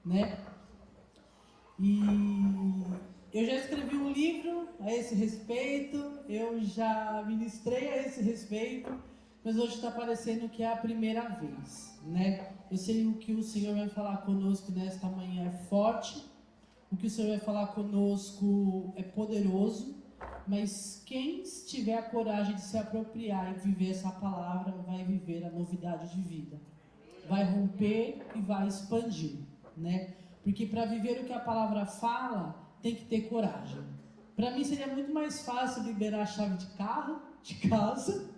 né? E eu já escrevi um livro a esse respeito, eu já ministrei a esse respeito, mas hoje está parecendo que é a primeira vez, né? Eu sei o que o Senhor vai falar conosco nesta manhã é forte, o que o Senhor vai falar conosco é poderoso, mas quem tiver a coragem de se apropriar e viver essa palavra, vai viver a novidade de vida. Vai romper e vai expandir, né? Porque para viver o que a palavra fala, tem que ter coragem. Para mim seria muito mais fácil liberar a chave de carro, de casa,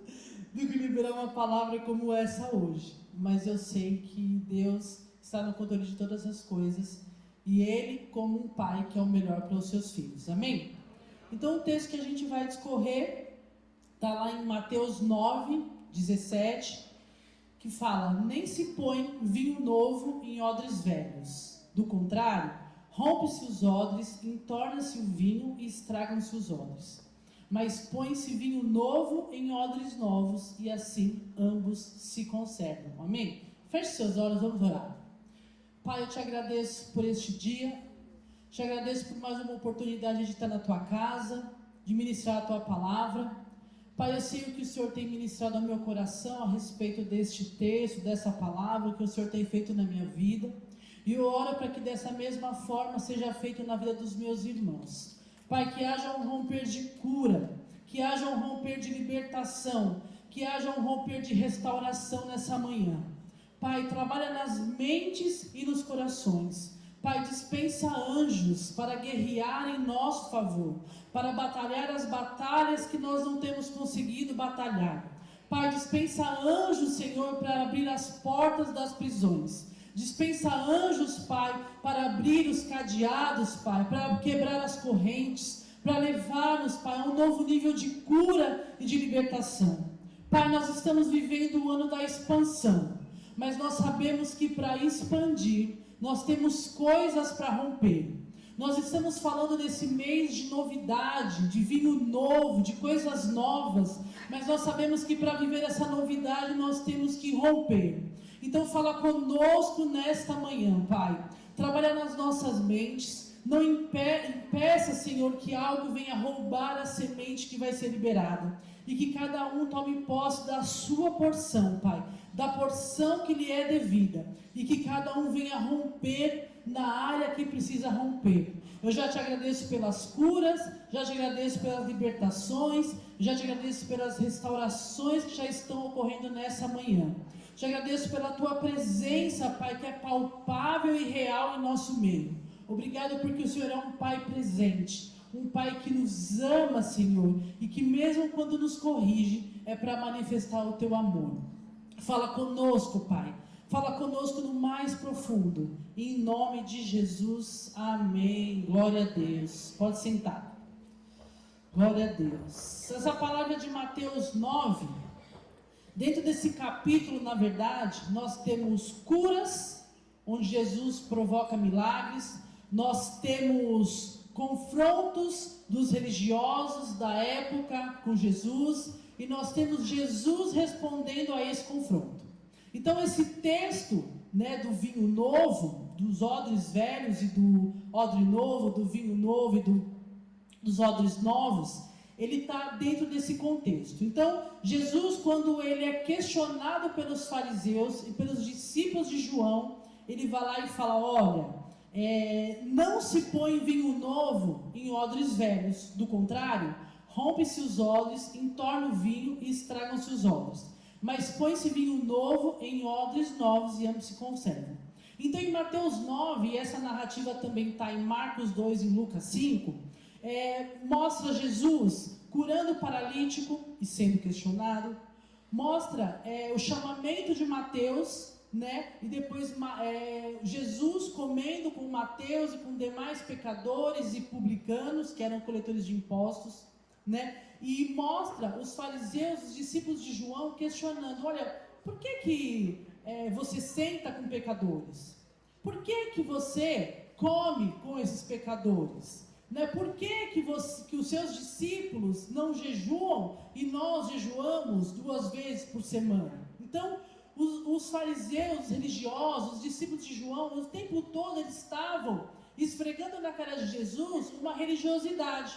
do que liberar uma palavra como essa hoje. Mas eu sei que Deus está no controle de todas as coisas e Ele como um pai que é o melhor para os seus filhos. Amém? Então o texto que a gente vai discorrer está lá em Mateus 9, 17, que fala: nem se põe vinho novo em odres velhos. Do contrário, rompe-se os odres, entorna-se o vinho e estragam-se os odres. Mas põe-se vinho novo em odres novos, e assim ambos se conservam. Amém? Feche seus olhos, vamos orar. Pai, eu te agradeço por este dia, te agradeço por mais uma oportunidade de estar na tua casa, de ministrar a tua palavra. Pai, eu sei o que o Senhor tem ministrado ao meu coração a respeito deste texto, dessa palavra, o que o Senhor tem feito na minha vida. E eu oro para que dessa mesma forma seja feito na vida dos meus irmãos. Pai, que haja um romper de cura, que haja um romper de libertação, que haja um romper de restauração nessa manhã. Pai, trabalha nas mentes e nos corações. Pai, dispensa anjos para guerrear em nosso favor, para batalhar as batalhas que nós não temos conseguido batalhar. Pai, dispensa anjos, Senhor, para abrir as portas das prisões. Dispensa anjos, Pai, para abrir os cadeados, Pai, para quebrar as correntes, para levar-nos, Pai, a um novo nível de cura e de libertação. Pai, nós estamos vivendo o ano da expansão, mas nós sabemos que para expandir, nós temos coisas para romper. Nós estamos falando nesse mês de novidade, de vinho novo, de coisas novas, mas nós sabemos que para viver essa novidade nós temos que romper. Então fala conosco nesta manhã, Pai. Trabalha nas nossas mentes. Não impeça, Senhor, que algo venha roubar a semente que vai ser liberada. E que cada um tome posse da sua porção, Pai. Da porção que lhe é devida. E que cada um venha romper na área que precisa romper. Eu já te agradeço pelas curas, já te agradeço pelas libertações, já te agradeço pelas restaurações que já estão ocorrendo nessa manhã. Te agradeço pela tua presença, Pai, que é palpável e real em nosso meio. Obrigado porque o Senhor é um Pai presente, um Pai que nos ama, Senhor, e que mesmo quando nos corrige, é para manifestar o teu amor. Fala conosco, Pai. Fala conosco no mais profundo. Em nome de Jesus, amém. Glória a Deus. Pode sentar. Glória a Deus. Essa palavra de Mateus 9, dentro desse capítulo, na verdade, nós temos curas, onde Jesus provoca milagres. Nós temos confrontos dos religiosos da época com Jesus. E nós temos Jesus respondendo a esse confronto. Então esse texto, né, do vinho novo, dos odres velhos e do odre novo, do vinho novo e dos odres novos, ele está dentro desse contexto. Então Jesus, quando ele é questionado pelos fariseus e pelos discípulos de João, ele vai lá e fala: olha, não se põe vinho novo em odres velhos, do contrário, rompe-se os odres, entorna o vinho e estragam-se os odres. Mas põe-se vinho novo em odres novos e ambos se conservam. Então em Mateus 9, e essa narrativa também está em Marcos 2 e Lucas 5, mostra Jesus curando o paralítico e sendo questionado. Mostra o chamamento de Mateus, né? E depois Jesus comendo com Mateus e com demais pecadores e publicanos, que eram coletores de impostos, né? E mostra os fariseus, os discípulos de João questionando: olha, por que você senta com pecadores? Por que você come com esses pecadores? Né? Por que os seus discípulos não jejuam e nós jejuamos 2 vezes por semana? Então os fariseus, os religiosos, os discípulos de João, o tempo todo eles estavam esfregando na cara de Jesus uma religiosidade.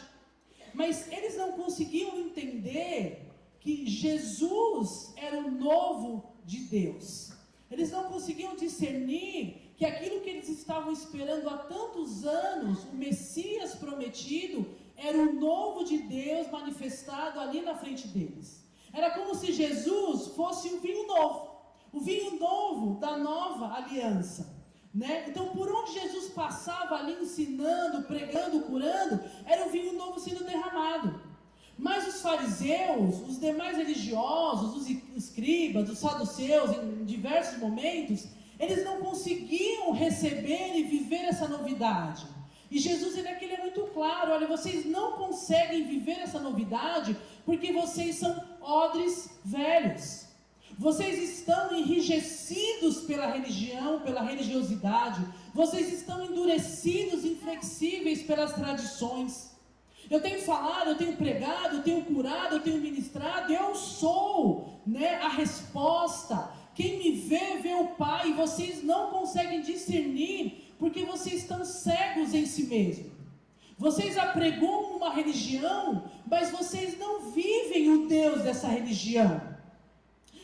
Mas eles não conseguiam entender que Jesus era o novo de Deus. Eles não conseguiam discernir que aquilo que eles estavam esperando há tantos anos, o Messias prometido, era o novo de Deus manifestado ali na frente deles. Era como se Jesus fosse o vinho novo da nova aliança. Né? Então, por onde Jesus passava ali ensinando, pregando, curando, era o vinho novo sendo derramado. Mas os fariseus, os demais religiosos, os escribas, os saduceus, em diversos momentos, eles não conseguiam receber e viver essa novidade. E Jesus ele é muito claro: olha, vocês não conseguem viver essa novidade porque vocês são odres velhos. Vocês estão enrijecidos pela religião, pela religiosidade. Vocês estão endurecidos, inflexíveis pelas tradições. Eu tenho falado, eu tenho pregado, eu tenho curado, eu tenho ministrado. Eu sou, a resposta. Quem me vê, vê o Pai. E vocês não conseguem discernir porque vocês estão cegos em si mesmos. Vocês apregoam uma religião, mas vocês não vivem o Deus dessa religião.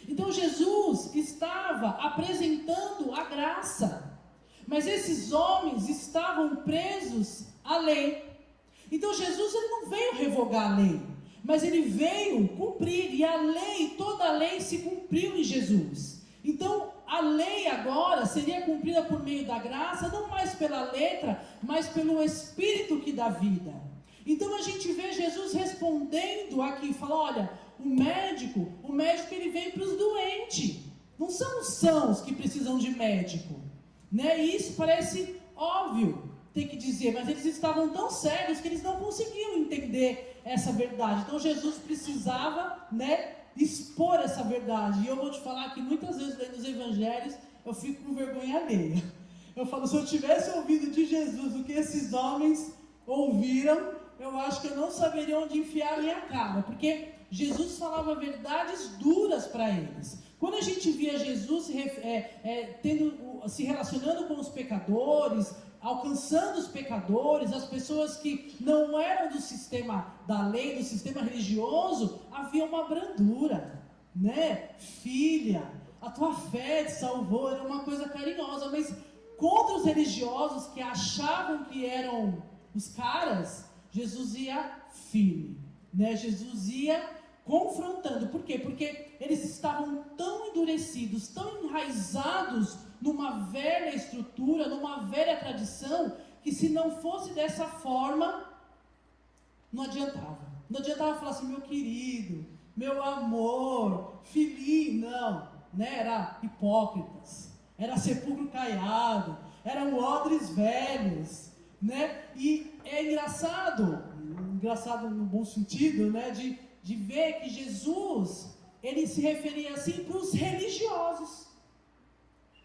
Então Jesus estava apresentando a graça, mas esses homens estavam presos à lei. Então Jesus ele não veio revogar a lei, mas ele veio cumprir, e a lei, toda a lei se cumpriu em Jesus. Então a lei agora seria cumprida por meio da graça, não mais pela letra, mas pelo Espírito que dá vida. Então a gente vê Jesus respondendo aqui, fala: olha, o médico ele vem para os doentes, não são os sãos que precisam de médico, E isso parece óbvio ter que dizer, mas eles estavam tão cegos que eles não conseguiam entender essa verdade. Então Jesus precisava, expor essa verdade. E eu vou te falar que muitas vezes lendo os evangelhos eu fico com vergonha alheia. Eu falo: se eu tivesse ouvido de Jesus o que esses homens ouviram, eu acho que eu não saberia onde enfiar a minha cara, porque Jesus falava verdades duras para eles. Quando a gente via Jesus se relacionando com os pecadores, alcançando os pecadores, as pessoas que não eram do sistema da lei, do sistema religioso, havia uma brandura, Filha, a tua fé te salvou, era uma coisa carinhosa. Mas contra os religiosos que achavam que eram os caras, Jesus ia firme, Jesus ia confrontando. Por quê? Porque eles estavam tão endurecidos, tão enraizados numa velha estrutura, numa velha tradição, que se não fosse dessa forma, não adiantava. Não adiantava falar assim: meu querido, meu amor, filhinho, não, era hipócritas, era sepulcro caiado, eram odres velhos, E é engraçado no bom sentido, de ver que Jesus, ele se referia assim para os religiosos,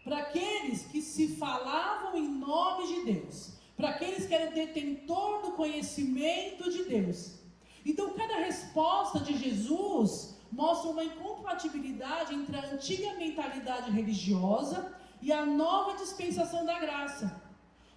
para aqueles que se falavam em nome de Deus, para aqueles que eram detentor do conhecimento de Deus. Então cada resposta de Jesus mostra uma incompatibilidade entre a antiga mentalidade religiosa e a nova dispensação da graça.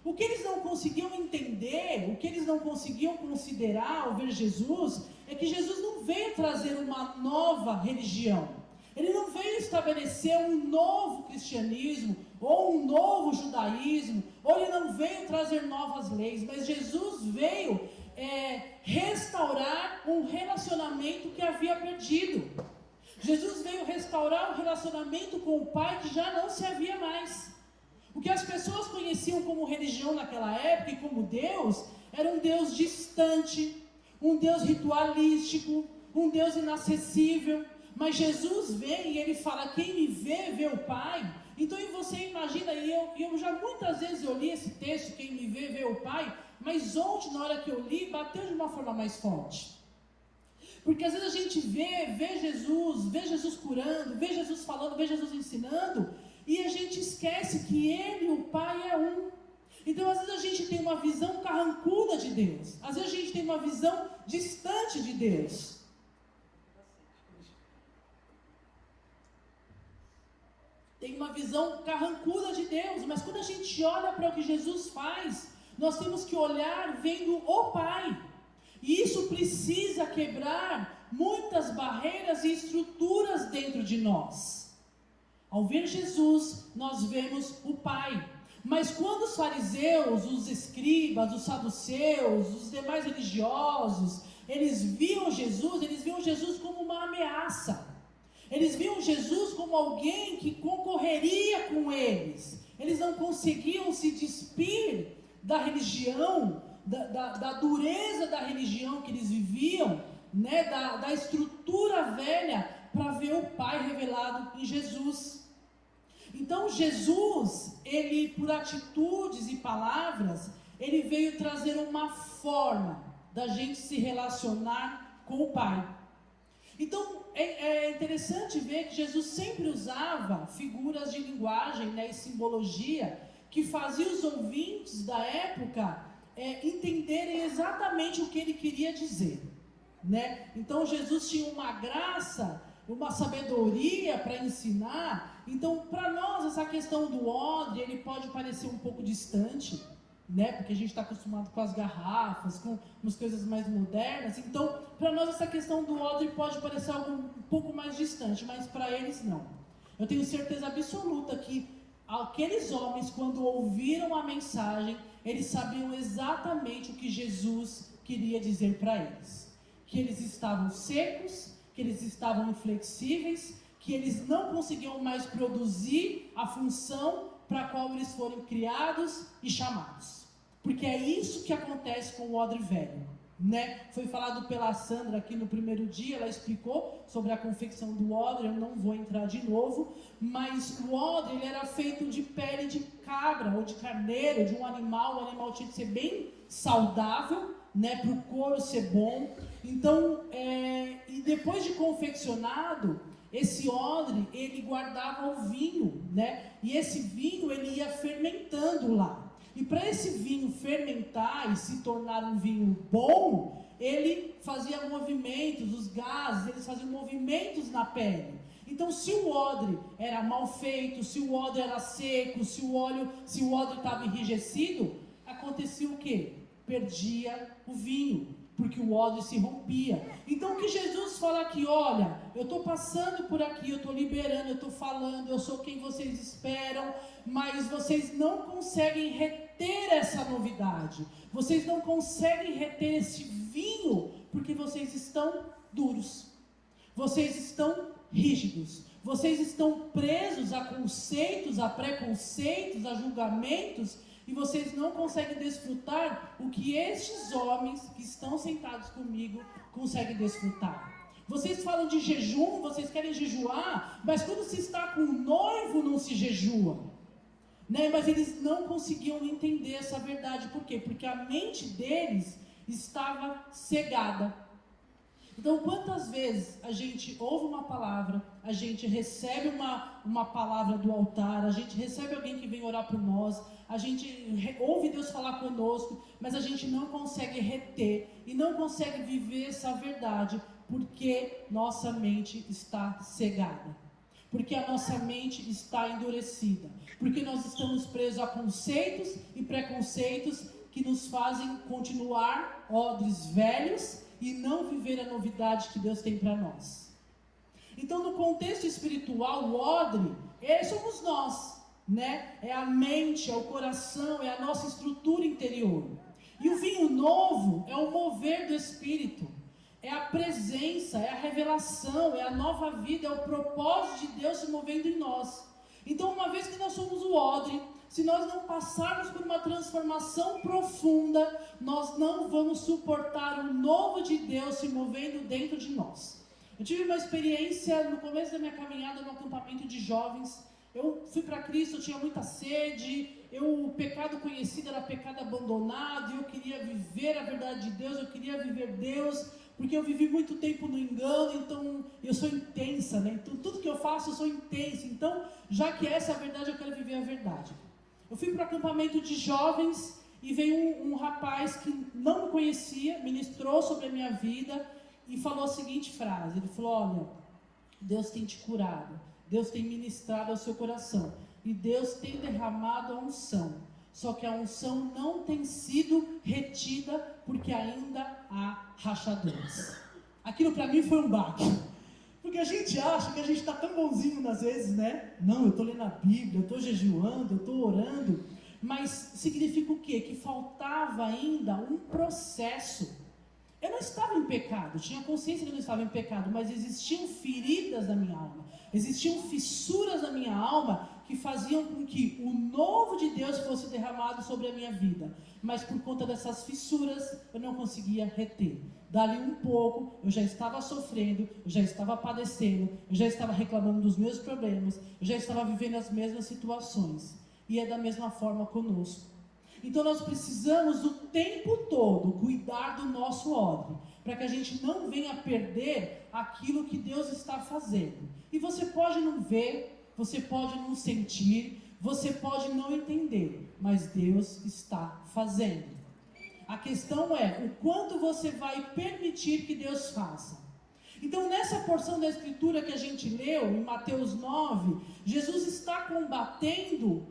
O que eles não conseguiam entender, o que eles não conseguiam considerar ao ver Jesus, é que Jesus não veio trazer uma nova religião. Ele não veio estabelecer um novo cristianismo, ou um novo judaísmo, ou ele não veio trazer novas leis, mas Jesus veio restaurar um relacionamento que havia perdido. Jesus veio restaurar um relacionamento com o Pai que já não se havia mais. O que as pessoas conheciam como religião naquela época e como Deus, era um Deus distante, um Deus ritualístico, um Deus inacessível. Mas Jesus vem e ele fala: quem me vê, vê o Pai. Então você imagina, e eu já muitas vezes eu li esse texto, quem me vê, vê o Pai, mas ontem na hora que eu li, bateu de uma forma mais forte. Porque às vezes a gente vê Jesus curando, vê Jesus falando, vê Jesus ensinando, e a gente esquece que Ele e o Pai é um. Então às vezes a gente tem uma visão carrancuda de Deus, às vezes a gente tem uma visão distante de Deus. visão carrancuda de Deus, mas quando a gente olha para o que Jesus faz, nós temos que olhar vendo o Pai. E isso precisa quebrar muitas barreiras e estruturas dentro de nós. Ao ver Jesus, nós vemos o Pai. Mas quando os fariseus, os escribas, os saduceus, os demais religiosos, eles viam Jesus como uma ameaça. Eles viam Jesus como alguém que concorreria com eles. Eles não conseguiam se despir da religião, da dureza da religião que eles viviam, né, da estrutura velha, para ver o Pai revelado em Jesus. Então Jesus, ele por atitudes e palavras, ele veio trazer uma forma da gente se relacionar com o Pai. Então é interessante ver que Jesus sempre usava figuras de linguagem, né, e simbologia que fazia os ouvintes da época entenderem exatamente o que ele queria dizer, né? Então Jesus tinha uma graça, uma sabedoria para ensinar. Então para nós essa questão do odre, ele pode parecer um pouco distante, né? Porque a gente está acostumado com as garrafas, com umas coisas mais modernas. Então para nós essa questão do odre pode parecer algo um pouco mais distante, mas para eles não. Eu tenho certeza absoluta que aqueles homens, quando ouviram a mensagem, eles sabiam exatamente o que Jesus queria dizer para eles. Que eles estavam secos, que eles estavam inflexíveis, que eles não conseguiam mais produzir a função para a qual eles foram criados e chamados. Porque é isso que acontece com o odre velho, né? Foi falado pela Sandra aqui no primeiro dia, ela explicou sobre a confecção do odre, eu não vou entrar de novo, mas o odre ele era feito de pele de cabra ou de carneiro, de um animal. O animal tinha que ser bem saudável, né, para o couro ser bom. Então, e depois de confeccionado, esse odre, ele guardava o vinho, né, e esse vinho ele ia fermentando lá. E para esse vinho fermentar e se tornar um vinho bom, ele fazia movimentos, os gases, eles faziam movimentos na pele. Então, se o odre era mal feito, se o odre era seco, se o odre estava enrijecido, acontecia o quê? Perdia o vinho, porque o odre se rompia. Então o que Jesus fala aqui, olha, eu estou passando por aqui, eu estou liberando, eu estou falando, eu sou quem vocês esperam, mas vocês não conseguem reter essa novidade, vocês não conseguem reter esse vinho, porque vocês estão duros, vocês estão rígidos, vocês estão presos a conceitos, a preconceitos, a julgamentos, e vocês não conseguem desfrutar o que estes homens que estão sentados comigo conseguem desfrutar. Vocês falam de jejum, vocês querem jejuar, mas quando se está com o noivo não se jejua, né? Mas eles não conseguiam entender essa verdade. Por quê? Porque a mente deles estava cegada. Então, quantas vezes a gente ouve uma palavra, a gente recebe uma palavra do altar, a gente recebe alguém que vem orar por nós, a gente ouve Deus falar conosco, mas a gente não consegue reter e não consegue viver essa verdade, porque nossa mente está cegada, porque a nossa mente está endurecida, porque nós estamos presos a conceitos e preconceitos que nos fazem continuar odres velhos e não viver a novidade que Deus tem para nós. Então, no contexto espiritual, o odre, somos nós, né? É a mente, é o coração, é a nossa estrutura interior. E o vinho novo é o mover do Espírito, é a presença, é a revelação, é a nova vida, é o propósito de Deus se movendo em nós. Então, uma vez que nós somos o odre, se nós não passarmos por uma transformação profunda, nós não vamos suportar o novo de Deus se movendo dentro de nós. Eu tive uma experiência no começo da minha caminhada no acampamento de jovens. Eu fui para Cristo, eu tinha muita sede, o pecado conhecido era pecado abandonado, e eu queria viver a verdade de Deus, eu queria viver Deus, porque eu vivi muito tempo no engano, então eu sou intensa, né? Então tudo que eu faço eu sou intensa, então já que essa é a verdade, eu quero viver a verdade. Eu fui para o acampamento de jovens e veio um rapaz que não me conhecia, ministrou sobre a minha vida e falou a seguinte frase, ele falou, olha, Deus tem te curado, Deus tem ministrado ao seu coração. E Deus tem derramado a unção. Só que a unção não tem sido retida porque ainda há rachadores. Aquilo para mim foi um baque. Porque a gente acha que a gente está tão bonzinho às vezes, né? Não, eu estou lendo a Bíblia, eu estou jejuando, eu estou orando. Mas significa o quê? Que faltava ainda um processo. Eu não estava em pecado, tinha consciência que eu não estava em pecado, mas existiam feridas na minha alma. Existiam fissuras na minha alma que faziam com que o novo de Deus fosse derramado sobre a minha vida. Mas por conta dessas fissuras, eu não conseguia reter. Dali um pouco, eu já estava sofrendo, eu já estava padecendo, eu já estava reclamando dos meus problemas, eu já estava vivendo as mesmas situações. E é da mesma forma conosco. Então nós precisamos o tempo todo cuidar do nosso odre, para que a gente não venha perder aquilo que Deus está fazendo. E você pode não ver, você pode não sentir, você pode não entender, mas Deus está fazendo. A questão é o quanto você vai permitir que Deus faça. Então nessa porção da Escritura que a gente leu, em Mateus 9, Jesus está combatendo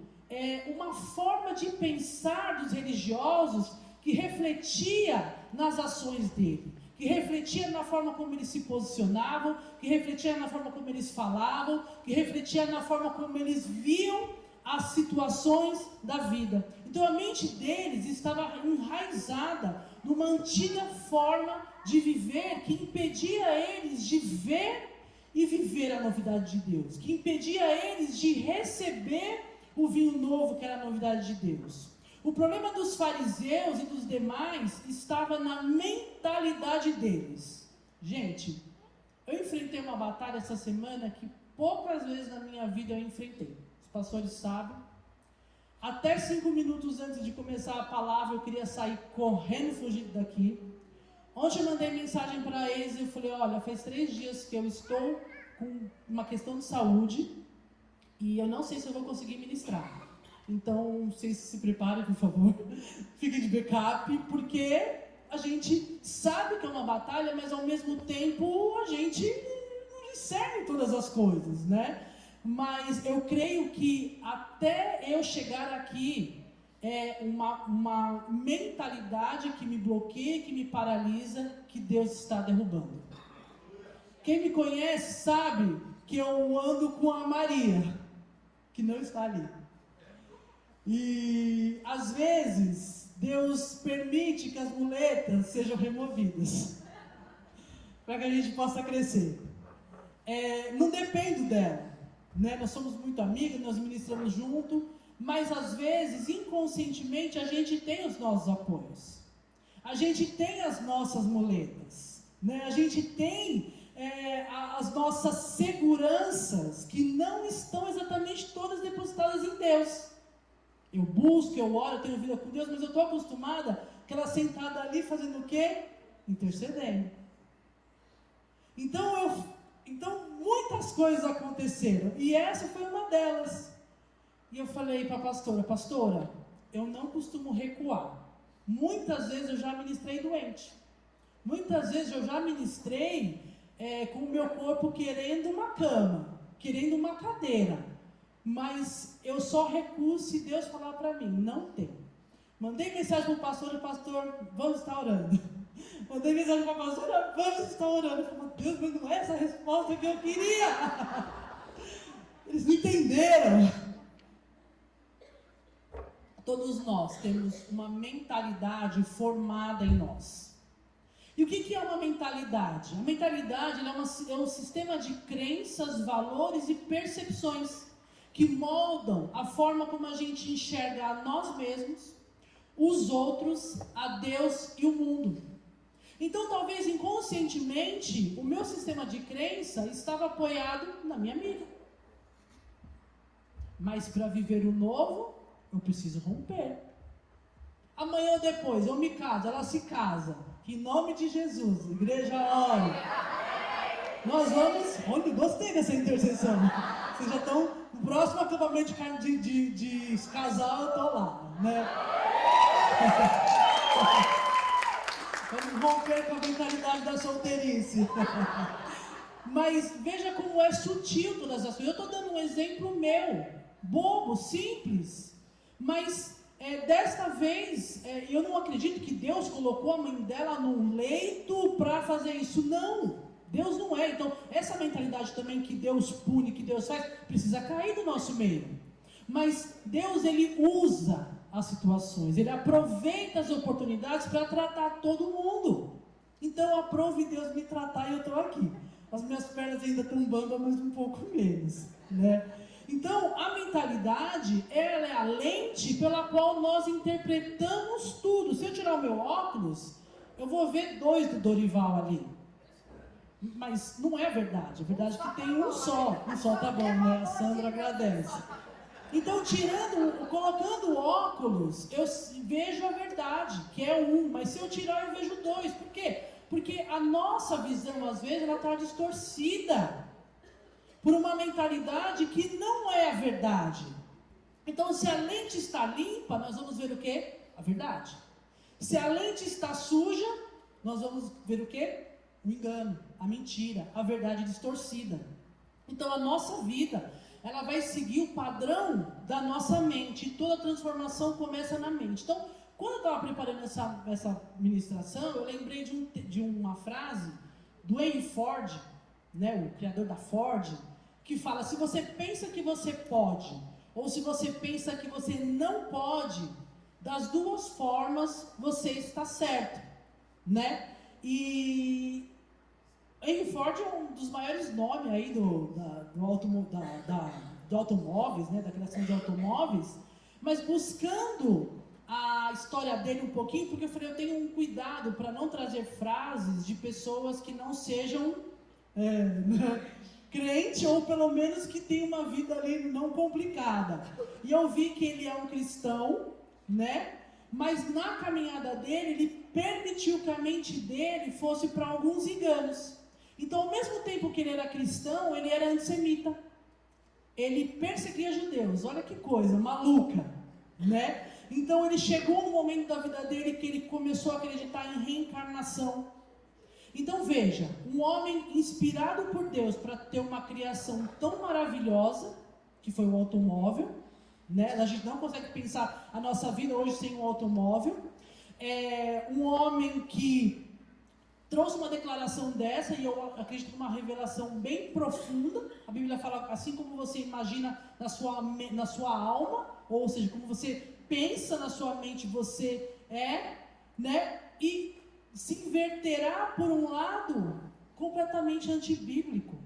uma forma de pensar dos religiosos que refletia nas ações dele, que refletia na forma como eles se posicionavam, que refletia na forma como eles falavam, que refletia na forma como eles viam as situações da vida. Então a mente deles estava enraizada numa antiga forma de viver que impedia eles de ver e viver a novidade de Deus, que impedia eles de receber o vinho novo que era a novidade de Deus. O problema dos fariseus e dos demais estava na mentalidade deles. Gente, eu enfrentei uma batalha essa semana que poucas vezes na minha vida eu enfrentei. Os pastores sabem. Até 5 minutos antes de começar a palavra eu queria sair correndo, fugindo daqui. Ontem eu mandei mensagem para eles e eu falei, olha, faz 3 dias que eu estou com uma questão de saúde e eu não sei se eu vou conseguir ministrar. Então, vocês se preparem, por favor. Fiquem de backup, porque a gente sabe que é uma batalha, mas ao mesmo tempo a gente não discerne todas as coisas, né? Mas eu creio que até eu chegar aqui, é uma mentalidade que me bloqueia, que me paralisa, que Deus está derrubando. Quem me conhece sabe que eu ando com a Maria, que não está ali. E às vezes Deus permite que as muletas sejam removidas para que a gente possa crescer. Não dependo dela, né? Nós somos muito amigos, nós ministramos junto, mas às vezes inconscientemente a gente tem os nossos apoios, a gente tem as nossas muletas, né? A gente tem as nossas seguranças que não estão exatamente todas depositadas em Deus. Eu busco, eu oro, eu tenho vida com Deus, mas eu estou acostumada que ela sentada ali fazendo o quê? Intercedendo. Então muitas coisas aconteceram, e essa foi uma delas. E eu falei para a pastora, eu não costumo recuar. Muitas vezes eu já ministrei doente. Muitas vezes eu já ministrei com o meu corpo querendo uma cama, querendo uma cadeira. Mas eu só recuo se Deus falar para mim, não tem. Mandei mensagem para o pastor, vamos estar orando. Mandei mensagem para a pastora, vamos estar orando. Eu falei, Deus, mas não é essa a resposta que eu queria. Eles não entenderam. Todos nós temos uma mentalidade formada em nós. E o que é uma mentalidade? A mentalidade é um sistema de crenças, valores e percepções que moldam a forma como a gente enxerga a nós mesmos, os outros, a Deus e o mundo. Então, talvez inconscientemente, o meu sistema de crença estava apoiado na minha amiga. Mas para viver o novo, eu preciso romper. Amanhã ou depois, eu me caso, ela se casa. Que em nome de Jesus, igreja, ore. Nós vamos... Olha, gostei dessa intercessão. Vocês já estão... No próximo acampamento de casal, eu estou lá, né? Vamos romper com a mentalidade da solteirice. Mas veja como é sutil todas as coisas. Eu estou dando um exemplo meu, bobo, simples, mas desta vez eu não acredito que Deus colocou a mãe dela num leito para fazer isso. Não, Deus não é. Então essa mentalidade também que Deus pune, que Deus faz, precisa cair do nosso meio. Mas Deus, ele usa as situações, ele aproveita as oportunidades para tratar todo mundo. Então aprove Deus me tratar e eu estou aqui. As minhas pernas ainda estão bamba, mas um pouco menos, né? Então, a mentalidade, ela é a lente pela qual nós interpretamos tudo. Se eu tirar o meu óculos, eu vou ver 2 do Dorival ali. Mas não é verdade. A verdade é que tem um só tá bom, né? A Sandra agradece. Então, colocando o óculos, eu vejo a verdade, que é um. Mas se eu tirar, eu vejo 2. Por quê? Porque a nossa visão, às vezes, ela está distorcida por uma mentalidade que não é a verdade. Então, se a lente está limpa, nós vamos ver o quê? A verdade. Se a lente está suja, nós vamos ver o quê? O engano, a mentira, a verdade distorcida. Então, a nossa vida, ela vai seguir o padrão da nossa mente. E toda transformação começa na mente. Então, quando eu estava preparando essa ministração, eu lembrei de uma frase do Henry Ford, né, o criador da Ford, que fala: se você pensa que você pode, ou se você pensa que você não pode, das duas formas você está certo, né? E Henry Ford é um dos maiores nomes aí do automóveis, né, da criação de automóveis, mas buscando a história dele um pouquinho, porque eu falei, eu tenho um cuidado para não trazer frases de pessoas que não sejam crente, ou pelo menos que tenham uma vida ali não complicada. E eu vi que ele é um cristão, né? Mas na caminhada dele, ele permitiu que a mente dele fosse para alguns enganos. Então, ao mesmo tempo que ele era cristão, ele era antissemita. Ele perseguia judeus. Olha que coisa maluca, né? Então ele chegou no momento da vida dele que ele começou a acreditar em reencarnação. Então veja, um homem inspirado por Deus para ter uma criação tão maravilhosa, que foi o automóvel, né? A gente não consegue pensar a nossa vida hoje sem um automóvel. Um homem que trouxe uma declaração dessa, e eu acredito numa revelação bem profunda. A Bíblia fala, assim como você imagina na sua alma, ou seja, como você pensa na sua mente, você né? E se inverterá por um lado completamente antibíblico.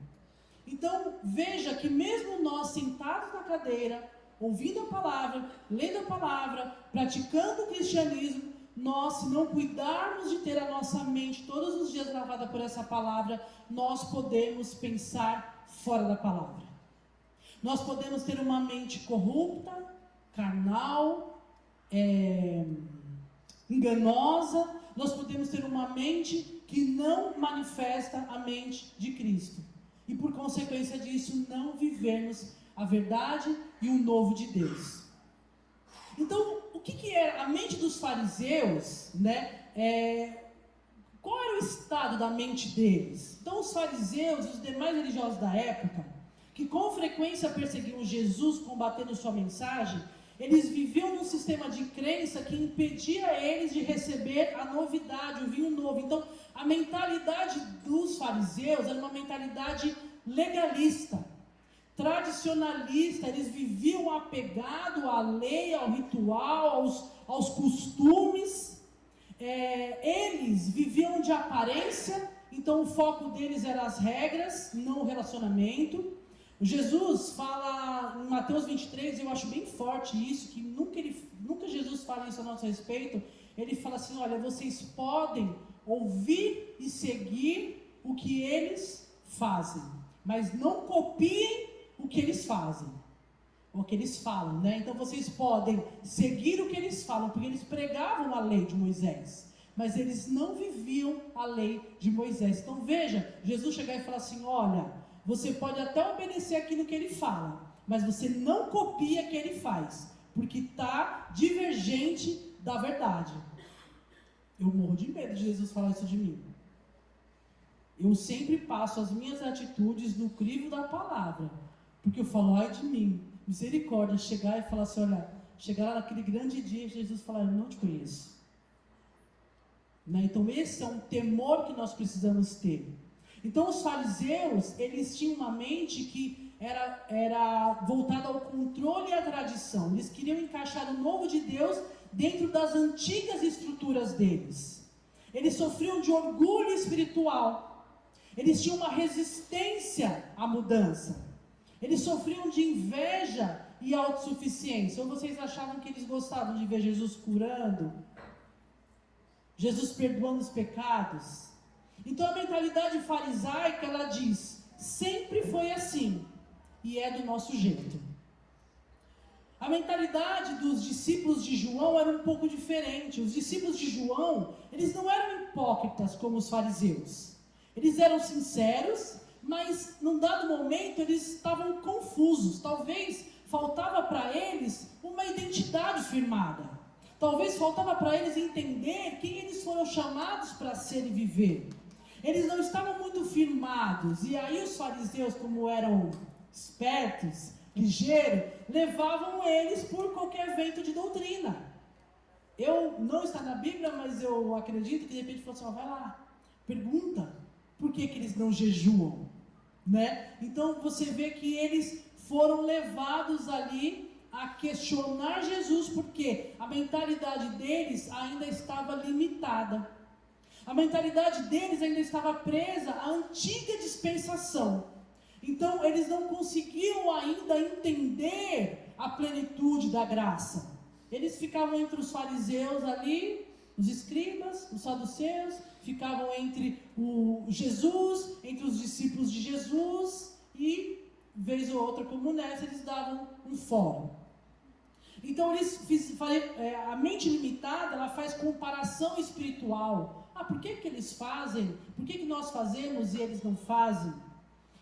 Então, veja que mesmo nós sentados na cadeira, ouvindo a palavra, lendo a palavra, praticando o cristianismo, nós, se não cuidarmos de ter a nossa mente todos os dias gravada por essa palavra, nós podemos pensar fora da palavra. Nós podemos ter uma mente corrupta, carnal, enganosa. Nós podemos ter uma mente que não manifesta a mente de Cristo. E por consequência disso, não vivermos a verdade e o novo de Deus. Então, o que era a mente dos fariseus, né? Qual era o estado da mente deles? Então, os fariseus e os demais religiosos da época, que com frequência perseguiam Jesus, combatendo sua mensagem, eles viviam num sistema de crença que impedia eles de receber a novidade, o vinho novo. Então, a mentalidade dos fariseus era uma mentalidade legalista, tradicionalista. Eles viviam apegado à lei, ao ritual, aos costumes. Eles viviam de aparência, então o foco deles era as regras, não o relacionamento. Jesus fala em Mateus 23, eu acho bem forte isso, que nunca Jesus fala isso a nosso respeito. Ele fala assim: olha, vocês podem ouvir e seguir o que eles fazem, mas não copiem o que eles fazem, o que eles falam, né? Então vocês podem seguir o que eles falam, porque eles pregavam a lei de Moisés, mas eles não viviam a lei de Moisés. Então veja, Jesus chegar e falar assim: olha, você pode até obedecer aquilo que ele fala, mas você não copia o que ele faz, porque está divergente da verdade. Eu morro de medo de Jesus falar isso de mim. eu sempre passo as minhas atitudes no crivo da palavra. Porque eu falo, ai de mim, misericórdia, chegar e falar assim, olha, chegar lá naquele grande dia, Jesus falar, eu não te conheço. Né? Então esse é um temor que nós precisamos ter. Então os fariseus, eles tinham uma mente que era voltada ao controle e à tradição. Eles queriam encaixar o novo de Deus dentro das antigas estruturas deles. Eles sofriam de orgulho espiritual. Eles tinham uma resistência à mudança. Eles sofriam de inveja e autossuficiência. Ou vocês achavam que eles gostavam de ver Jesus curando? Jesus perdoando os pecados? Então a mentalidade farisaica, ela diz, sempre foi assim, e é do nosso jeito. A mentalidade dos discípulos de João era um pouco diferente. Os discípulos de João, eles não eram hipócritas como os fariseus. Eles eram sinceros, mas num dado momento eles estavam confusos. Talvez faltava para eles uma identidade firmada. Talvez faltava para eles entender quem eles foram chamados para ser e viver. Eles não estavam muito firmados. E aí os fariseus, como eram espertos, ligeiros, levavam eles por qualquer vento de doutrina. Eu não está na Bíblia, mas eu acredito que de repente falou assim, vai lá, pergunta, por que eles não jejuam? Né? Então você vê que eles foram levados ali a questionar Jesus, porque a mentalidade deles ainda estava limitada. A mentalidade deles ainda estava presa à antiga dispensação. Então eles não conseguiam ainda entender a plenitude da graça. Eles ficavam entre os fariseus ali, os escribas, os saduceus, ficavam entre o Jesus, entre os discípulos de Jesus, e vez ou outra como nessa, eles davam um fórum. Então a mente limitada, ela faz comparação espiritual. Por que eles fazem? Por que nós fazemos e eles não fazem?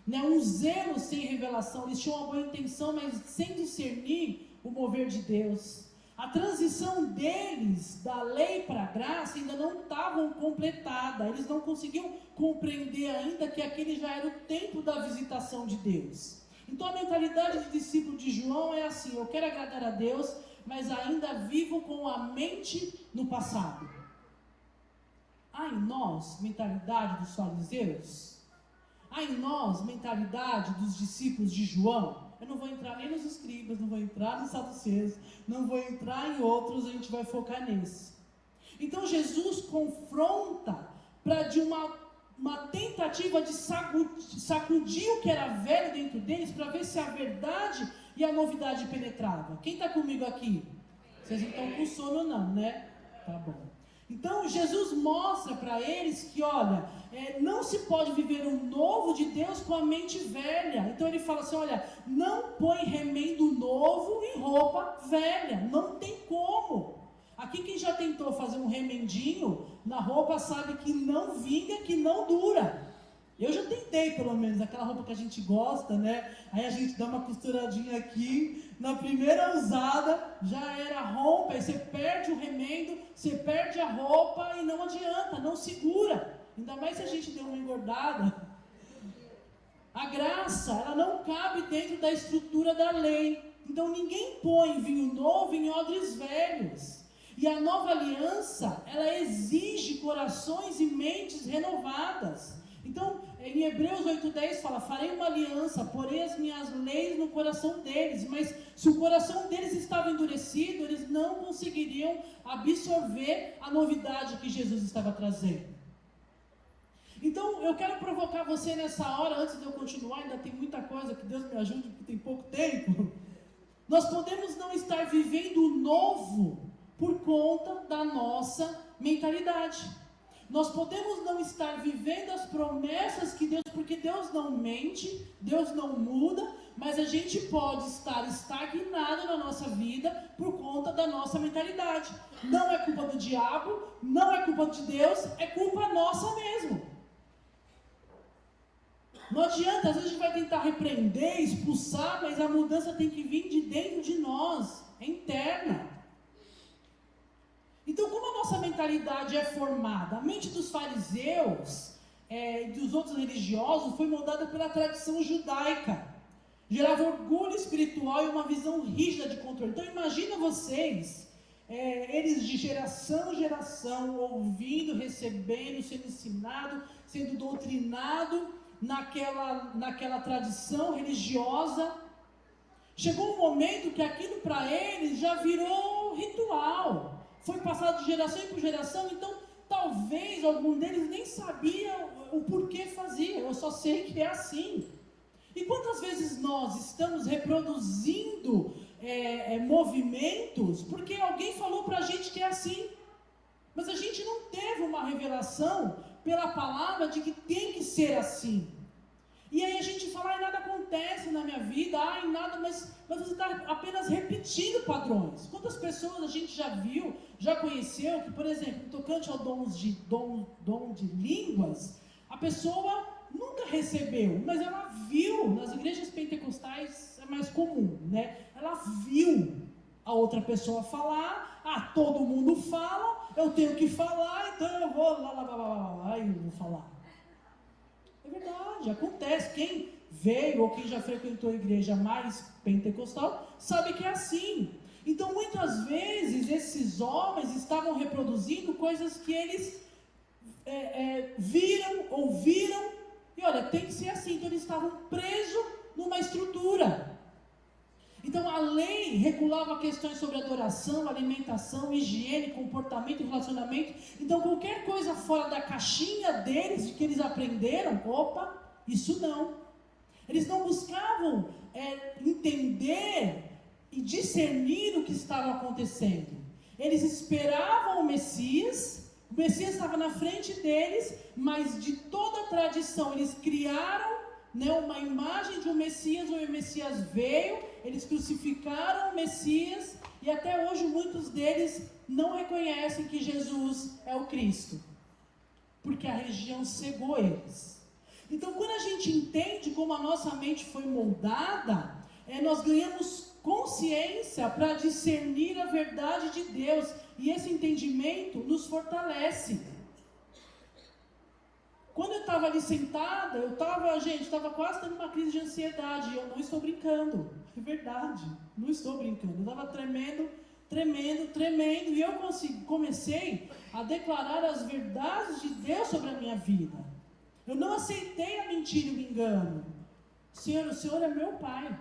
Né? Um zelo sem revelação. Eles tinham uma boa intenção, mas sem discernir o mover de Deus. A transição deles da lei para a graça ainda não estava completada. Eles não conseguiam compreender ainda que aquele já era o tempo da visitação de Deus. Então a mentalidade de discípulo de João é assim, eu quero agradar a Deus, mas ainda vivo com a mente no passado. Há em nós mentalidade dos fariseus? Há em nós mentalidade dos discípulos de João? Eu não vou entrar nem nos escribas, não vou entrar nos saduceus, não vou entrar em outros, a gente vai focar nesse. Então Jesus confronta para de uma tentativa de sacudir o que era velho dentro deles, para ver se a verdade e a novidade penetravam. Quem está comigo aqui? Vocês não estão com sono não, né? Tá bom. Então Jesus mostra para eles que, olha, não se pode viver o novo de Deus com a mente velha. Então ele fala assim, olha, não põe remendo novo em roupa velha, não tem como. Aqui quem já tentou fazer um remendinho na roupa sabe que não vinga, que não dura. Eu já tentei, pelo menos, aquela roupa que a gente gosta, né? Aí a gente dá uma costuradinha aqui, na primeira usada já era rompe, aí você perde o remendo, você perde a roupa e não adianta, não segura. Ainda mais se a gente deu uma engordada. A graça, ela não cabe dentro da estrutura da lei. Então ninguém põe vinho novo em odres velhos. E a nova aliança, ela exige corações e mentes renovadas. Então, em Hebreus 8:10 fala, farei uma aliança, porei as minhas leis no coração deles. Mas se o coração deles estava endurecido, eles não conseguiriam absorver a novidade que Jesus estava trazendo. Então, eu quero provocar você nessa hora, antes de eu continuar, ainda tem muita coisa, que Deus me ajude, porque tem pouco tempo. Nós podemos não estar vivendo o novo por conta da nossa mentalidade. Nós podemos não estar vivendo as promessas que Deus, porque Deus não mente, Deus não muda, mas a gente pode estar estagnado na nossa vida por conta da nossa mentalidade. Não é culpa do diabo, não é culpa de Deus, é culpa nossa mesmo. Não adianta, às vezes a gente vai tentar repreender, expulsar, mas a mudança tem que vir de dentro de nós, é interna. Então, como a nossa mentalidade é formada? A mente dos fariseus dos outros religiosos foi moldada pela tradição judaica. Gerava orgulho espiritual e uma visão rígida de controle. Então imagina vocês, eles de geração em geração, ouvindo, recebendo, sendo ensinado, sendo doutrinado naquela tradição religiosa. Chegou um momento que aquilo para eles já virou ritual. Foi passado de geração por geração, então talvez algum deles nem sabia o porquê fazia. Eu só sei que é assim. E quantas vezes nós estamos reproduzindo movimentos porque alguém falou para a gente que é assim, mas a gente não teve uma revelação pela palavra de que tem que ser assim. E aí a gente fala, nada acontece na minha vida, nada, mas você está apenas repetindo padrões. Quantas pessoas a gente já viu, já conheceu, que, por exemplo, tocante ao dom de línguas, a pessoa nunca recebeu, mas ela viu, nas igrejas pentecostais é mais comum, né? Ela viu a outra pessoa falar, todo mundo fala, eu tenho que falar, então eu vou lá, e eu vou falar. É verdade, acontece. Quem veio ou quem já frequentou a igreja mais pentecostal sabe que é assim. Então, muitas vezes, esses homens estavam reproduzindo coisas que eles viram, ouviram, e olha, tem que ser assim. Então, eles estavam presos numa estrutura. Então, a lei regulava questões sobre adoração, alimentação, higiene, comportamento e relacionamento. Então, qualquer coisa fora da caixinha deles, de que eles aprenderam, isso não. Eles não buscavam entender e discernir o que estava acontecendo. Eles esperavam o Messias estava na frente deles, mas de toda a tradição, eles criaram uma imagem de um Messias, o Messias veio, eles crucificaram o Messias, e até hoje muitos deles não reconhecem que Jesus é o Cristo, porque a religião cegou eles. Então, quando a gente entende como a nossa mente foi moldada, nós ganhamos consciência para discernir a verdade de Deus, e esse entendimento nos fortalece. Quando eu estava ali sentada, eu estava quase tendo uma crise de ansiedade, e eu não estou brincando, é verdade, não estou brincando, eu estava tremendo, e eu comecei a declarar as verdades de Deus sobre a minha vida. Eu não aceitei a mentira e o engano. O Senhor é meu Pai,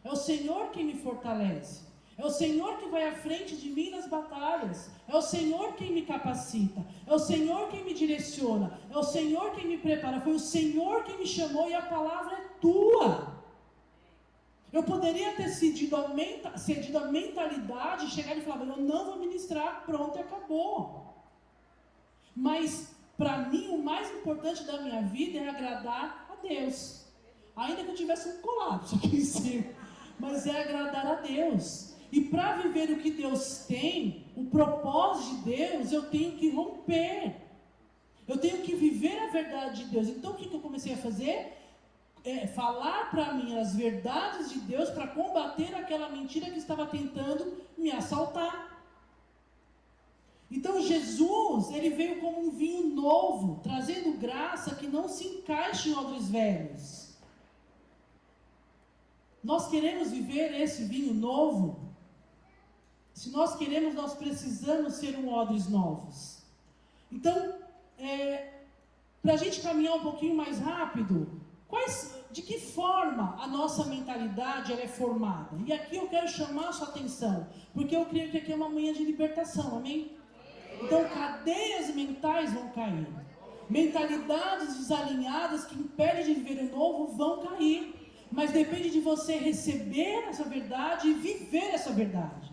é o Senhor quem me fortalece. É o Senhor que vai à frente de mim nas batalhas. É o Senhor quem me capacita. É o Senhor quem me direciona. É o Senhor quem me prepara. Foi o Senhor quem me chamou e a palavra é tua. Eu poderia ter cedido a mentalidade, chegar e falar, eu não vou ministrar, pronto, acabou. Mas, para mim, o mais importante da minha vida é agradar a Deus. Ainda que eu tivesse um colapso aqui em cima. Mas é agradar a Deus. E para viver o que Deus tem, o propósito de Deus, eu tenho que romper. Eu tenho que viver a verdade de Deus. Então o que eu comecei a fazer? Falar para mim as verdades de Deus para combater aquela mentira que estava tentando me assaltar. Então Jesus, ele veio como um vinho novo, trazendo graça que não se encaixa em odres velhos. Nós queremos viver esse vinho novo? Se nós queremos, nós precisamos ser odres novos. Então, para a gente caminhar um pouquinho mais rápido, de que forma a nossa mentalidade ela é formada? E aqui eu quero chamar a sua atenção, porque eu creio que aqui é uma manhã de libertação, amém? Então, cadeias mentais vão cair. Mentalidades desalinhadas que impedem de viver o novo vão cair. Mas depende de você receber essa verdade e viver essa verdade.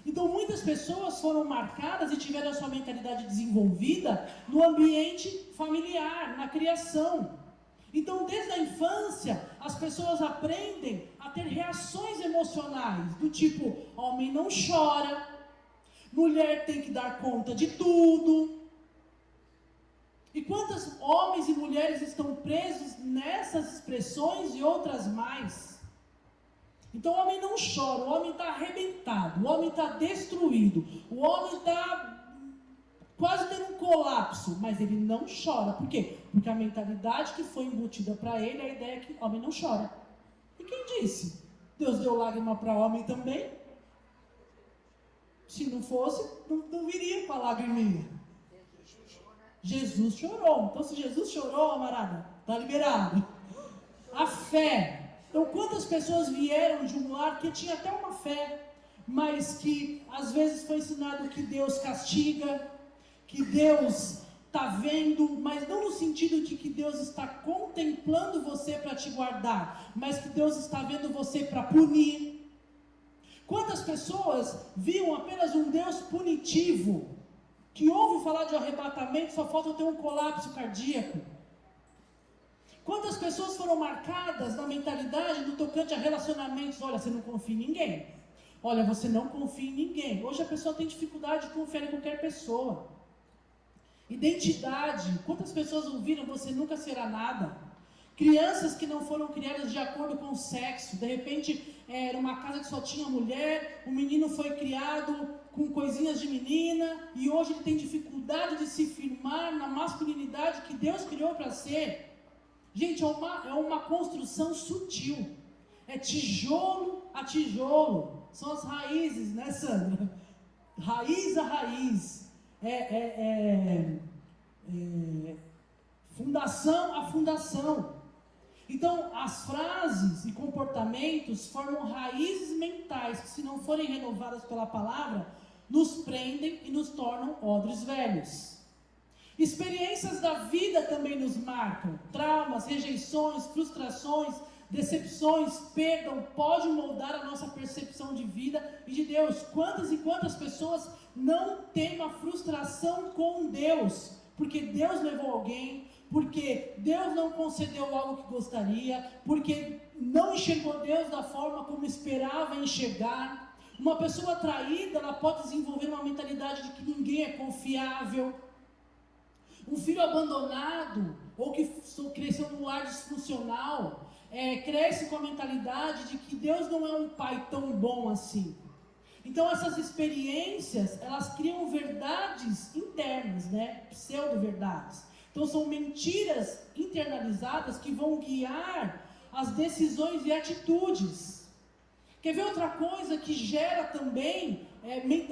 Então muitas pessoas foram marcadas e tiveram a sua mentalidade desenvolvida no ambiente familiar, na criação. Então desde a infância as pessoas aprendem a ter reações emocionais, do tipo, homem não chora, mulher tem que dar conta de tudo. E quantos homens e mulheres estão presos nessas expressões e outras mais? Então o homem não chora, o homem está arrebentado, o homem está destruído, o homem está quase tendo um colapso, mas ele não chora. Por quê? Porque a mentalidade que foi embutida para ele, a ideia é que homem não chora. E quem disse? Deus deu lágrima para homem também? Se não fosse, não viria com a lagriminha. Jesus chorou. Então, se Jesus chorou, amarada, está liberado. A fé. Então, quantas pessoas vieram de um lar que tinha até uma fé, mas que às vezes foi ensinado que Deus castiga, que Deus está vendo, mas não no sentido de que Deus está contemplando você para te guardar, mas que Deus está vendo você para punir. Quantas pessoas viam apenas um Deus punitivo, que ouve falar de arrebatamento, só falta ter um colapso cardíaco? Quantas pessoas foram marcadas na mentalidade do tocante a relacionamentos? Olha, você não confia em ninguém. Olha, você não confia em ninguém. Hoje a pessoa tem dificuldade de confiar em qualquer pessoa. Identidade. Quantas pessoas ouviram você nunca será nada? Crianças que não foram criadas de acordo com o sexo. De repente, era uma casa que só tinha mulher, o menino foi criado com coisinhas de menina, e hoje ele tem dificuldade de se firmar na masculinidade que Deus criou para ser. Gente, é uma construção sutil. É tijolo a tijolo. São as raízes, né, Sandra? Raiz a raiz. Fundação a fundação. Então, as frases e comportamentos formam raízes mentais que, se não forem renovadas pela palavra, nos prendem e nos tornam odres velhos. Experiências da vida também nos marcam. Traumas, rejeições, frustrações, decepções, perdão, pode moldar a nossa percepção de vida e de Deus. Quantas e quantas pessoas não têm uma frustração com Deus, porque Deus levou alguém, porque Deus não concedeu algo que gostaria, porque não enxergou Deus da forma como esperava enxergar. Uma pessoa traída, ela pode desenvolver uma mentalidade de que ninguém é confiável. Um filho abandonado, ou que cresceu num lar disfuncional, cresce com a mentalidade de que Deus não é um pai tão bom assim. Então essas experiências, elas criam verdades internas, né? Pseudo-verdades. Então são mentiras internalizadas que vão guiar as decisões e atitudes. Quer ver outra coisa que gera também,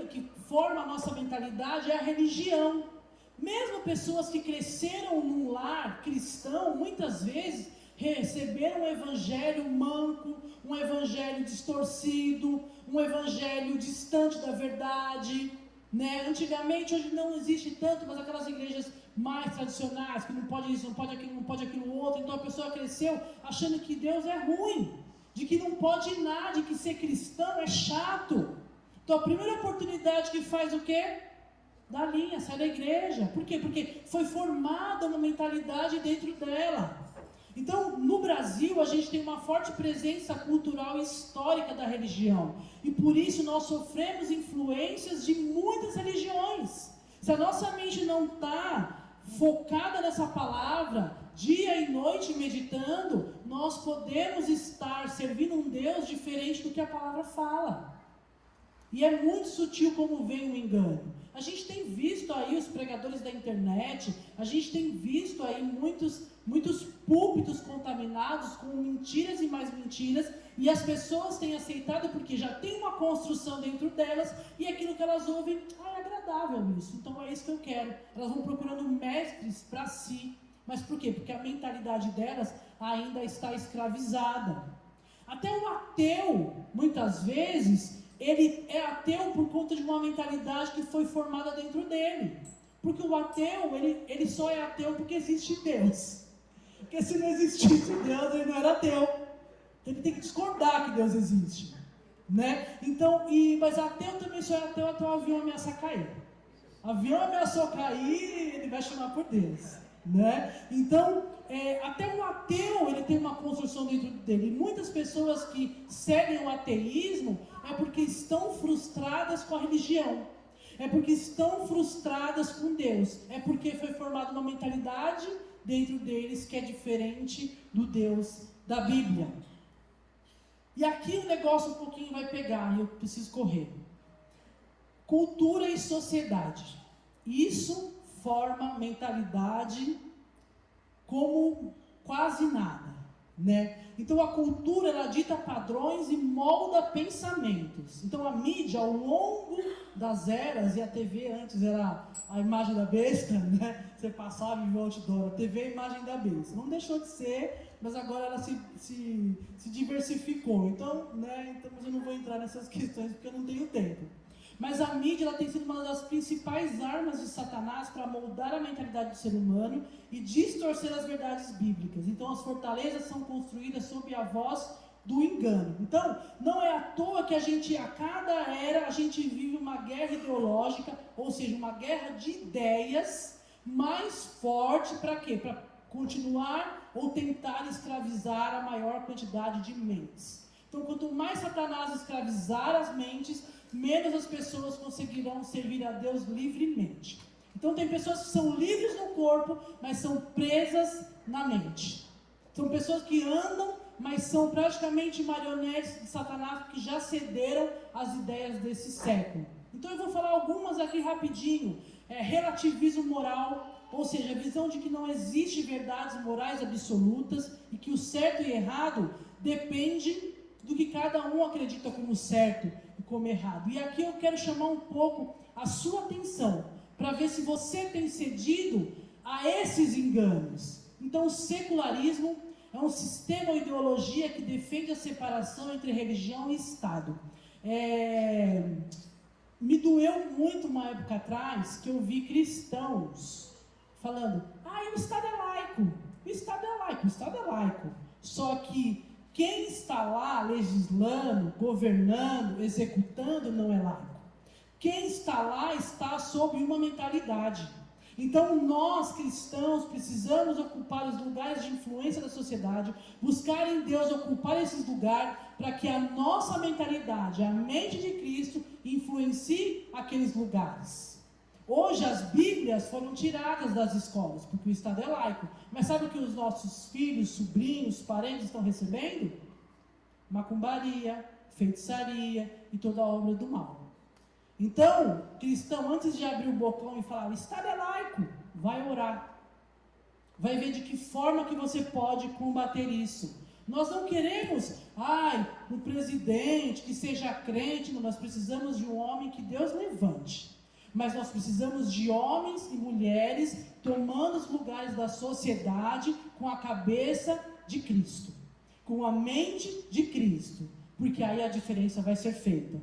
que forma a nossa mentalidade, é a religião. Mesmo pessoas que cresceram num lar cristão, muitas vezes receberam um evangelho manco, um evangelho distorcido, um evangelho distante da verdade, né? Antigamente, hoje não existe tanto, mas aquelas igrejas mais tradicionais, que não pode isso, não pode aquilo, não pode aquilo outro, então a pessoa cresceu achando que Deus é ruim, de que não pode nada, de que ser cristão é chato. Então a primeira oportunidade que faz o quê? Da linha, sai da igreja. Por quê? Porque foi formada uma mentalidade dentro dela. Então, no Brasil, a gente tem uma forte presença cultural e histórica da religião. E por isso nós sofremos influências de muitas religiões. Se a nossa mente não está focada nessa palavra, dia e noite meditando, nós podemos estar servindo um Deus diferente do que a palavra fala. E é muito sutil como vem o engano. A gente tem visto aí os pregadores da internet, a gente tem visto aí muitos púlpitos contaminados com mentiras e mais mentiras, e as pessoas têm aceitado porque já tem uma construção dentro delas, e aquilo que elas ouvem, é agradável isso, então é isso que eu quero. Elas vão procurando mestres para si. Mas por quê? Porque a mentalidade delas ainda está escravizada. Até o ateu, muitas vezes, ele é ateu por conta de uma mentalidade que foi formada dentro dele. Porque o ateu, ele só é ateu porque existe Deus. Porque se não existisse Deus, ele não era ateu. Então ele tem que discordar que Deus existe, né? Então, mas ateu também só é ateu até o avião ameaçar cair. O avião ameaçou cair, ele vai chamar por Deus, né? Então, até um ateu, ele tem uma construção dentro dele. E muitas pessoas que seguem o ateísmo é porque estão frustradas com a religião, é porque estão frustradas com Deus, é porque foi formada uma mentalidade dentro deles que é diferente do Deus da Bíblia. E aqui o negócio um pouquinho vai pegar, e eu preciso correr. Cultura e sociedade. Isso forma mentalidade como quase nada, né? Então a cultura, ela dita padrões e molda pensamentos. Então a mídia, ao longo das eras, e a TV antes era a imagem da besta, né? Você passava e via o outdoor, a TV é a imagem da besta. Não deixou de ser, mas agora ela se diversificou. Então, né? Então, mas eu não vou entrar nessas questões porque eu não tenho tempo. Mas a mídia, ela tem sido uma das principais armas de Satanás para moldar a mentalidade do ser humano e distorcer as verdades bíblicas. Então as fortalezas são construídas sob a voz do engano. Então não é à toa que a cada era, a gente vive uma guerra ideológica, ou seja, uma guerra de ideias mais forte para quê? Para continuar ou tentar escravizar a maior quantidade de mentes. Então quanto mais Satanás escravizar as mentes, menos as pessoas conseguirão servir a Deus livremente. Então tem pessoas que são livres no corpo, mas são presas na mente. São pessoas que andam, mas são praticamente marionetes de Satanás, que já cederam às ideias desse século. Então eu vou falar algumas aqui rapidinho. Relativismo moral, ou seja, a visão de que não existe verdades morais absolutas e que o certo e errado depende do que cada um acredita como certo e como errado. E aqui eu quero chamar um pouco a sua atenção, para ver se você tem cedido a esses enganos. Então o secularismo é um sistema ou ideologia que defende a separação entre religião e Estado. Me doeu muito uma época atrás que eu vi cristãos falando: o Estado é laico, o Estado é laico, o Estado é laico. Só que quem está lá legislando, governando, executando não é laico. Quem está lá está sob uma mentalidade. Então nós cristãos precisamos ocupar os lugares de influência da sociedade, buscar em Deus ocupar esses lugares para que a nossa mentalidade, a mente de Cristo, influencie aqueles lugares. Hoje as Bíblias foram tiradas das escolas, porque o Estado é laico. Mas sabe o que os nossos filhos, sobrinhos, parentes estão recebendo? Macumbaria, feitiçaria e toda a obra do mal. Então, cristão, antes de abrir o bocão e falar: o Estado é laico, vai orar. Vai ver de que forma que você pode combater isso. Nós não queremos, um presidente que seja crente, não, nós precisamos de um homem que Deus levante. Mas nós precisamos de homens e mulheres tomando os lugares da sociedade com a cabeça de Cristo, com a mente de Cristo, porque aí a diferença vai ser feita.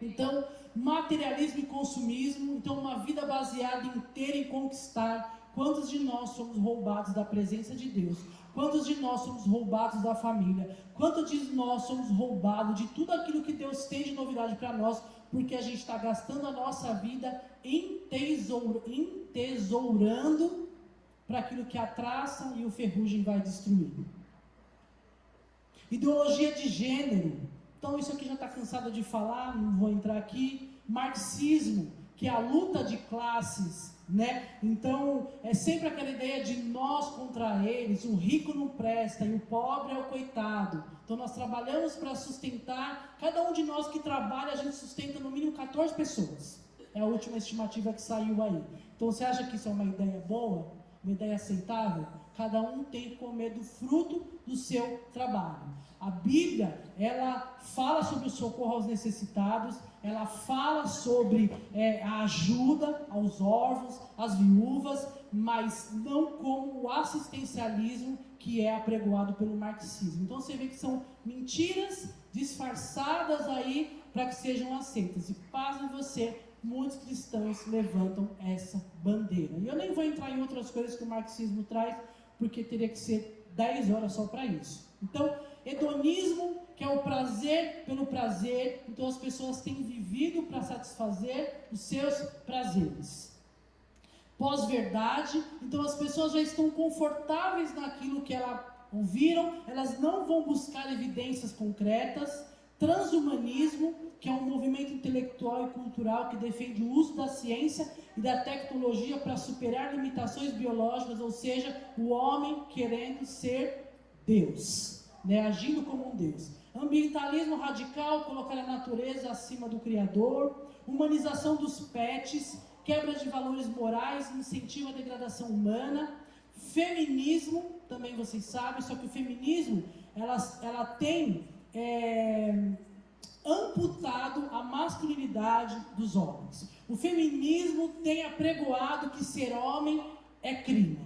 Então, materialismo e consumismo, então uma vida baseada em ter e conquistar. Quantos de nós somos roubados da presença de Deus? Quantos de nós somos roubados da família? Quantos de nós somos roubados de tudo aquilo que Deus tem de novidade para nós, porque a gente está gastando a nossa vida entesourando para aquilo que a traça e o ferrugem vai destruir. Ideologia de gênero. Então isso aqui já está cansado de falar, não vou entrar aqui. Marxismo, que é a luta de classes, né? Então é sempre aquela ideia de nós contra eles, o rico não presta e o pobre é o coitado. Então nós trabalhamos para sustentar, cada um de nós que trabalha, a gente sustenta no mínimo 14 pessoas. É a última estimativa que saiu aí. Então você acha que isso é uma ideia boa? Uma ideia aceitável? Cada um tem que comer do fruto do seu trabalho. A Bíblia, ela fala sobre o socorro aos necessitados, ela fala sobre a ajuda aos órfãos, às viúvas, mas não como o assistencialismo que é apregoado pelo marxismo. Então você vê que são mentiras disfarçadas aí para que sejam aceitas. E pasmem você, muitos cristãos levantam essa bandeira. E eu nem vou entrar em outras coisas que o marxismo traz, porque teria que ser 10 horas só para isso. Então, hedonismo, que é o prazer pelo prazer. Então as pessoas têm vivido para satisfazer os seus prazeres. Pós-verdade, então as pessoas já estão confortáveis naquilo que elas ouviram, elas não vão buscar evidências concretas. Transhumanismo, que é um movimento intelectual e cultural que defende o uso da ciência e da tecnologia para superar limitações biológicas, ou seja, o homem querendo ser Deus, agindo como um Deus. Ambientalismo radical, colocar a natureza acima do Criador. Humanização dos pets, quebra de valores morais, incentiva a degradação humana. Feminismo, também vocês sabem, só que o feminismo, ela tem amputado a masculinidade dos homens. O feminismo tem apregoado que ser homem é crime,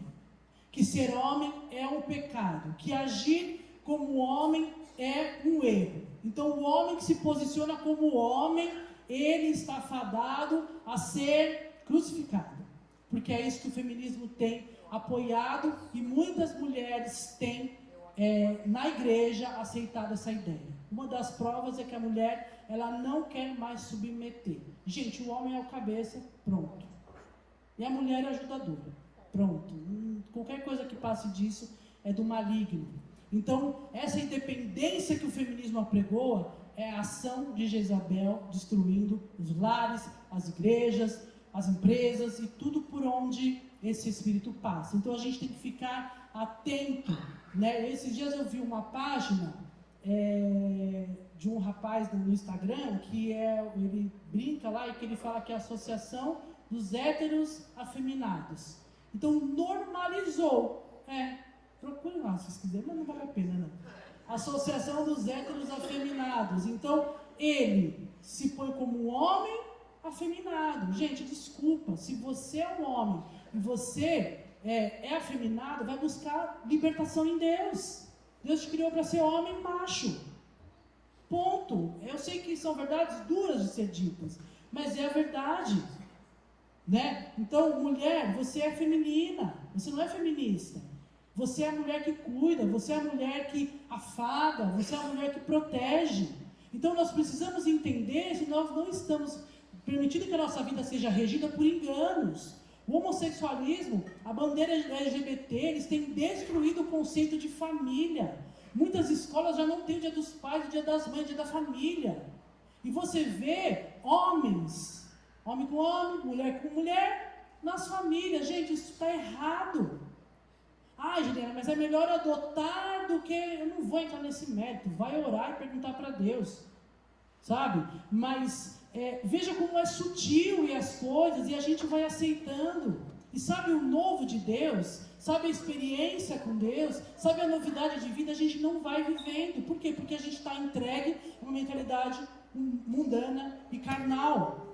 que ser homem é um pecado, que agir como homem é um erro. Então o homem que se posiciona como homem, ele está fadado a ser crucificado, porque é isso que o feminismo tem apoiado, e muitas mulheres têm na igreja aceitado essa ideia. Uma das provas é que a mulher, ela não quer mais submeter. Gente, o homem é o cabeça, pronto. E a mulher é a ajudadora, pronto. Qualquer coisa que passe disso é do maligno. Então, essa independência que o feminismo apregoa é a ação de Jezabel destruindo os lares, as igrejas, as empresas e tudo por onde esse espírito passa. Então, a gente tem que ficar atento, né? Esses dias eu vi uma página de um rapaz no Instagram que ele brinca lá e que ele fala que é a associação dos héteros afeminados. Então, normalizou. Procure lá se vocês quiserem, mas não vale a pena não. Associação dos héteros afeminados. Então, ele se põe como um homem afeminado. Gente, desculpa, se você é um homem e você é afeminado, vai buscar libertação em Deus. Deus te criou para ser homem macho. Ponto. Eu sei que são verdades duras de ser ditas, mas é a verdade, né? Então, mulher, você é feminina, você não é feminista. Você é a mulher que cuida, você é a mulher que afaga, você é a mulher que protege. Então nós precisamos entender se nós não estamos permitindo que a nossa vida seja regida por enganos. O homossexualismo, a bandeira LGBT, eles têm destruído o conceito de família. Muitas escolas já não têm o dia dos pais, o dia das mães, o dia da família. E você vê homens, homem com homem, mulher com mulher, nas famílias. Gente, isso está errado. Juliana, mas é melhor adotar do que... Eu não vou entrar nesse mérito. Vai orar e perguntar para Deus, sabe? Mas veja como é sutil e as coisas, e a gente vai aceitando. E sabe o novo de Deus? Sabe a experiência com Deus? Sabe a novidade de vida? A gente não vai vivendo. Por quê? Porque a gente está entregue a uma mentalidade mundana e carnal.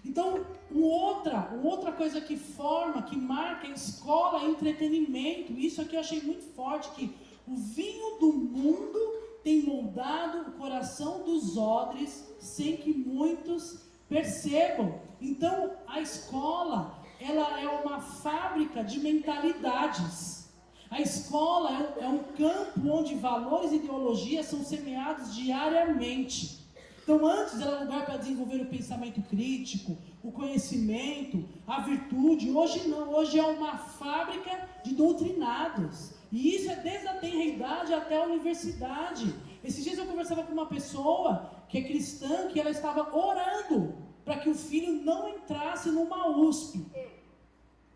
Então, outra coisa que forma, que marca a escola é entretenimento. Isso aqui eu achei muito forte, que o vinho do mundo tem moldado o coração dos odres sem que muitos percebam. Então, a escola, ela é uma fábrica de mentalidades. A escola é um campo onde valores e ideologias são semeados diariamente. Então, antes era lugar para desenvolver o pensamento crítico, o conhecimento, a virtude. Hoje não, hoje é uma fábrica de doutrinados. E isso é desde a tenra-idade até a universidade. Esses dias eu conversava com uma pessoa que é cristã, que ela estava orando para que o filho não entrasse numa USP. Eu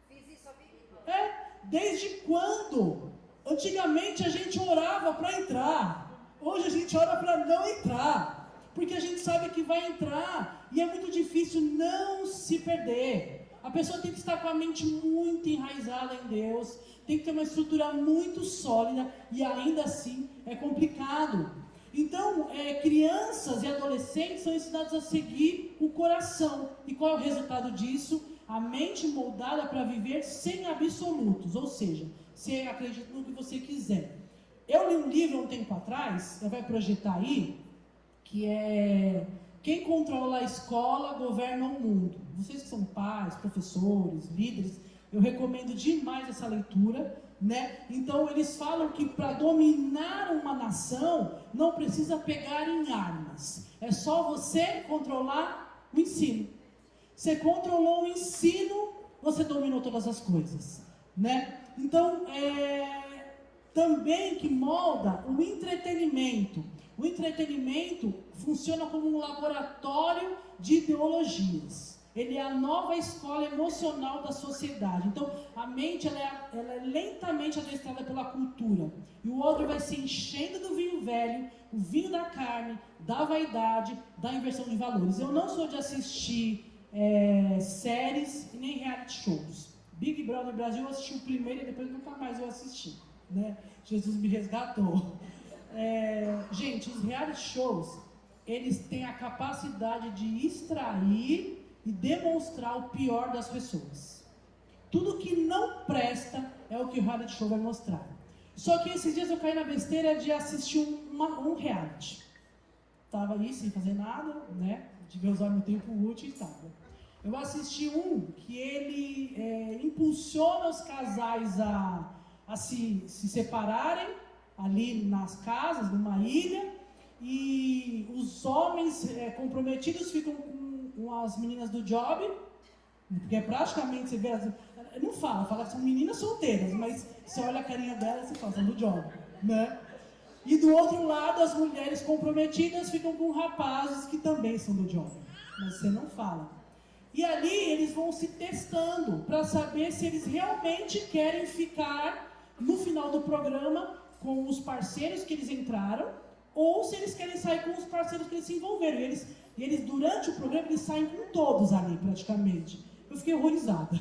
fiz isso a vida. Desde quando? Antigamente a gente orava para entrar. Hoje a gente ora para não entrar. Porque a gente sabe que vai entrar, e é muito difícil não se perder. A pessoa tem que estar com a mente muito enraizada em Deus, tem que ter uma estrutura muito sólida, e ainda assim é complicado. Então, crianças e adolescentes são ensinados a seguir o coração. E qual é o resultado disso? A mente moldada para viver sem absolutos, ou seja, você acredita no que você quiser. Eu li um livro há um tempo atrás, você vai projetar aí, que é Quem Controla a Escola Governa o Mundo. Vocês que são pais, professores, líderes, eu recomendo demais essa leitura, né? Então eles falam que para dominar uma nação não precisa pegar em armas, é só você controlar o ensino. Você controlou o ensino, você dominou todas as coisas, né? Então também que molda o entretenimento. O entretenimento funciona como um laboratório de ideologias. Ele é a nova escola emocional da sociedade. Então, a mente ela é lentamente adestrada pela cultura. E o outro vai se enchendo do vinho velho, o vinho da carne, da vaidade, da inversão de valores. Eu não sou de assistir séries e nem reality shows. Big Brother Brasil eu assisti o primeiro e depois nunca mais eu assisti, né? Jesus me resgatou. Gente, os reality shows, eles têm a capacidade de extrair e demonstrar o pior das pessoas. Tudo que não presta é o que o reality show vai mostrar. Só que esses dias eu caí na besteira de assistir um reality. Estava aí sem fazer nada, né? Devia usar meu tempo útil e tal. Eu assisti um que ele impulsiona os casais a se separarem ali nas casas, numa ilha, e os homens comprometidos ficam com as meninas do job, porque praticamente você vê, não fala que são meninas solteiras, mas você olha a carinha delas e fala, são do job, né? E do outro lado, as mulheres comprometidas ficam com rapazes que também são do job, mas você não fala. E ali eles vão se testando para saber se eles realmente querem ficar no final do programa com os parceiros que eles entraram, ou se eles querem sair com os parceiros que eles se envolveram. E eles durante o programa, eles saem com todos ali, praticamente. Eu fiquei horrorizada.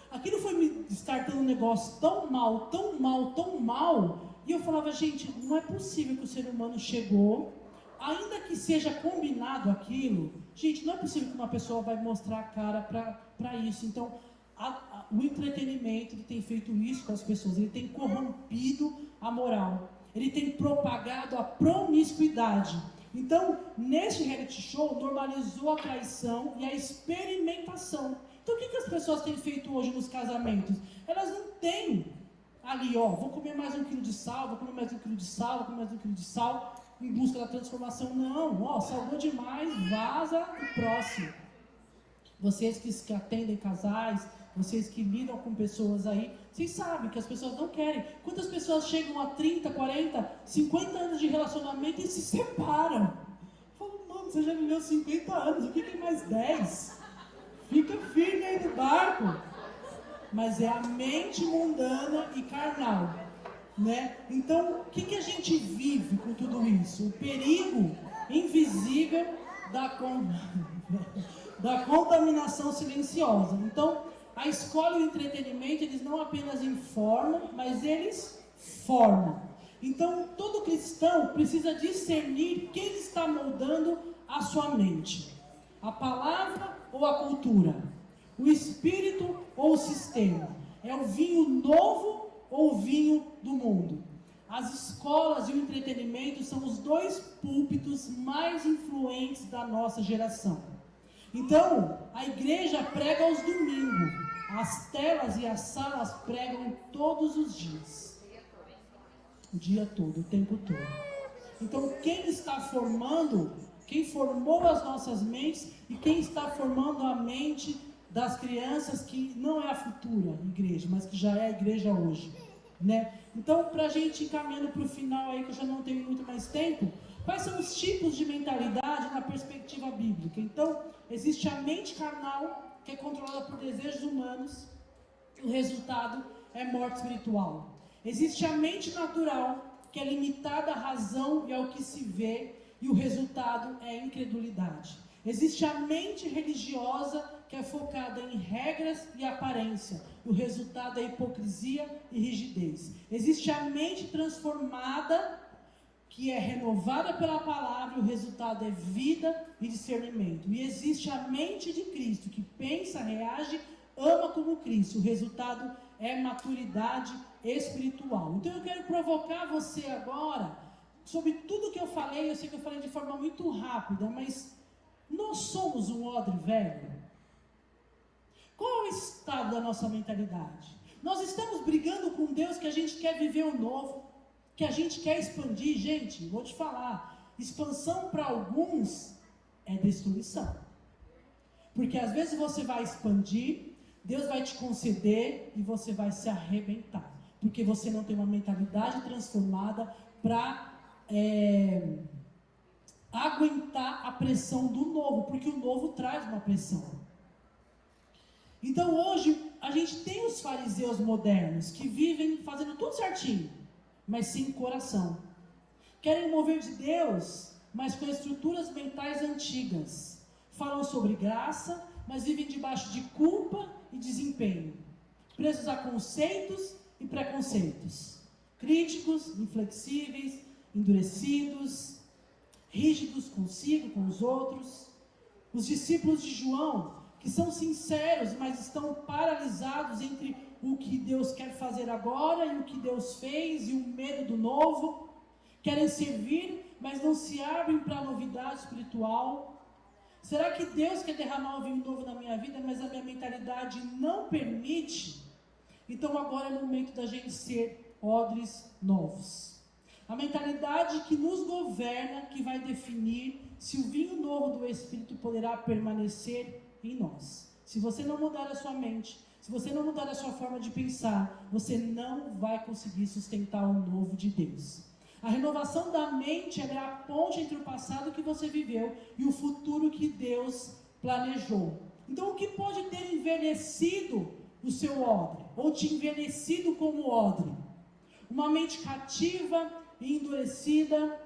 Aquilo foi me startando um negócio tão mal, tão mal, tão mal, e eu falava, gente, não é possível que o ser humano chegou, ainda que seja combinado aquilo, gente, não é possível que uma pessoa vai mostrar a cara para isso. Então, o entretenimento, ele tem feito isso com as pessoas, ele tem corrompido a moral, ele tem propagado a promiscuidade. Então, neste reality show, normalizou a traição e a experimentação. Então, o que as pessoas têm feito hoje nos casamentos? Elas não têm ali, vou comer mais 1 quilo de sal, vou comer mais 1 quilo de sal, vou comer mais 1 quilo de sal, em busca da transformação. Não, salgou demais, vaza o próximo. Vocês que atendem casais, vocês que lidam com pessoas aí, vocês sabem que as pessoas não querem. Quantas pessoas chegam a 30, 40, 50 anos de relacionamento e se separam? Falam, mano, você já viveu 50 anos, o que é mais 10? Fica firme aí no barco. Mas é a mente mundana e carnal, né? Então, o que a gente vive com tudo isso? O perigo invisível da contaminação silenciosa. Então, a escola e o entretenimento, eles não apenas informam, mas eles formam. Então, todo cristão precisa discernir quem está moldando a sua mente. A palavra ou a cultura? O espírito ou o sistema? É o vinho novo ou o vinho do mundo? As escolas e o entretenimento são os dois púlpitos mais influentes da nossa geração. Então, a igreja prega aos domingos, as telas e as salas pregam todos os dias. O dia todo, o tempo todo. Então, quem está formando, quem formou as nossas mentes e quem está formando a mente das crianças, que não é a futura igreja, mas que já é a igreja hoje, né? Então, para a gente ir caminhando para o final aí, que eu já não tenho muito mais tempo, quais são os tipos de mentalidade na perspectiva bíblica? Então, existe a mente carnal, que é controlada por desejos humanos, o resultado é morte espiritual. Existe a mente natural, que é limitada à razão e ao que se vê, e o resultado é incredulidade. Existe a mente religiosa, que é focada em regras e aparência. O resultado é hipocrisia e rigidez. Existe a mente transformada, que é renovada pela palavra, e o resultado é vida e discernimento. E existe a mente de Cristo, que pensa, reage, ama como Cristo. O resultado é maturidade espiritual. Então eu quero provocar você agora, sobre tudo que eu falei. Eu sei que eu falei de forma muito rápida, mas nós somos um odre velho? Qual é o estado da nossa mentalidade? Nós estamos brigando com Deus, que a gente quer viver o novo, que a gente quer expandir. Gente, vou te falar, expansão para alguns é destruição. Porque às vezes você vai expandir, Deus vai te conceder e você vai se arrebentar. Porque você não tem uma mentalidade transformada para aguentar a pressão do novo, porque o novo traz uma pressão. Então hoje a gente tem os fariseus modernos que vivem fazendo tudo certinho, mas sem coração. Querem mover de Deus, mas com estruturas mentais antigas. Falam sobre graça, mas vivem debaixo de culpa e desempenho, presos a conceitos e preconceitos, críticos, inflexíveis, endurecidos, rígidos consigo, com os outros. Os discípulos de João, que são sinceros, mas estão paralisados entre o que Deus quer fazer agora e o que Deus fez e o medo do novo, querem servir, mas não se abrem para a novidade espiritual. Será que Deus quer derramar um vinho novo na minha vida, mas a minha mentalidade não permite? Então agora é o momento da gente ser odres novos. A mentalidade que nos governa, que vai definir se o vinho novo do Espírito poderá permanecer em nós. Se você não mudar a sua mente, se você não mudar a sua forma de pensar, você não vai conseguir sustentar o novo de Deus. A renovação da mente é a ponte entre o passado que você viveu e o futuro que Deus planejou. Então, o que pode ter envelhecido o seu odre, ou te envelhecido como odre? Uma mente cativa e endurecida,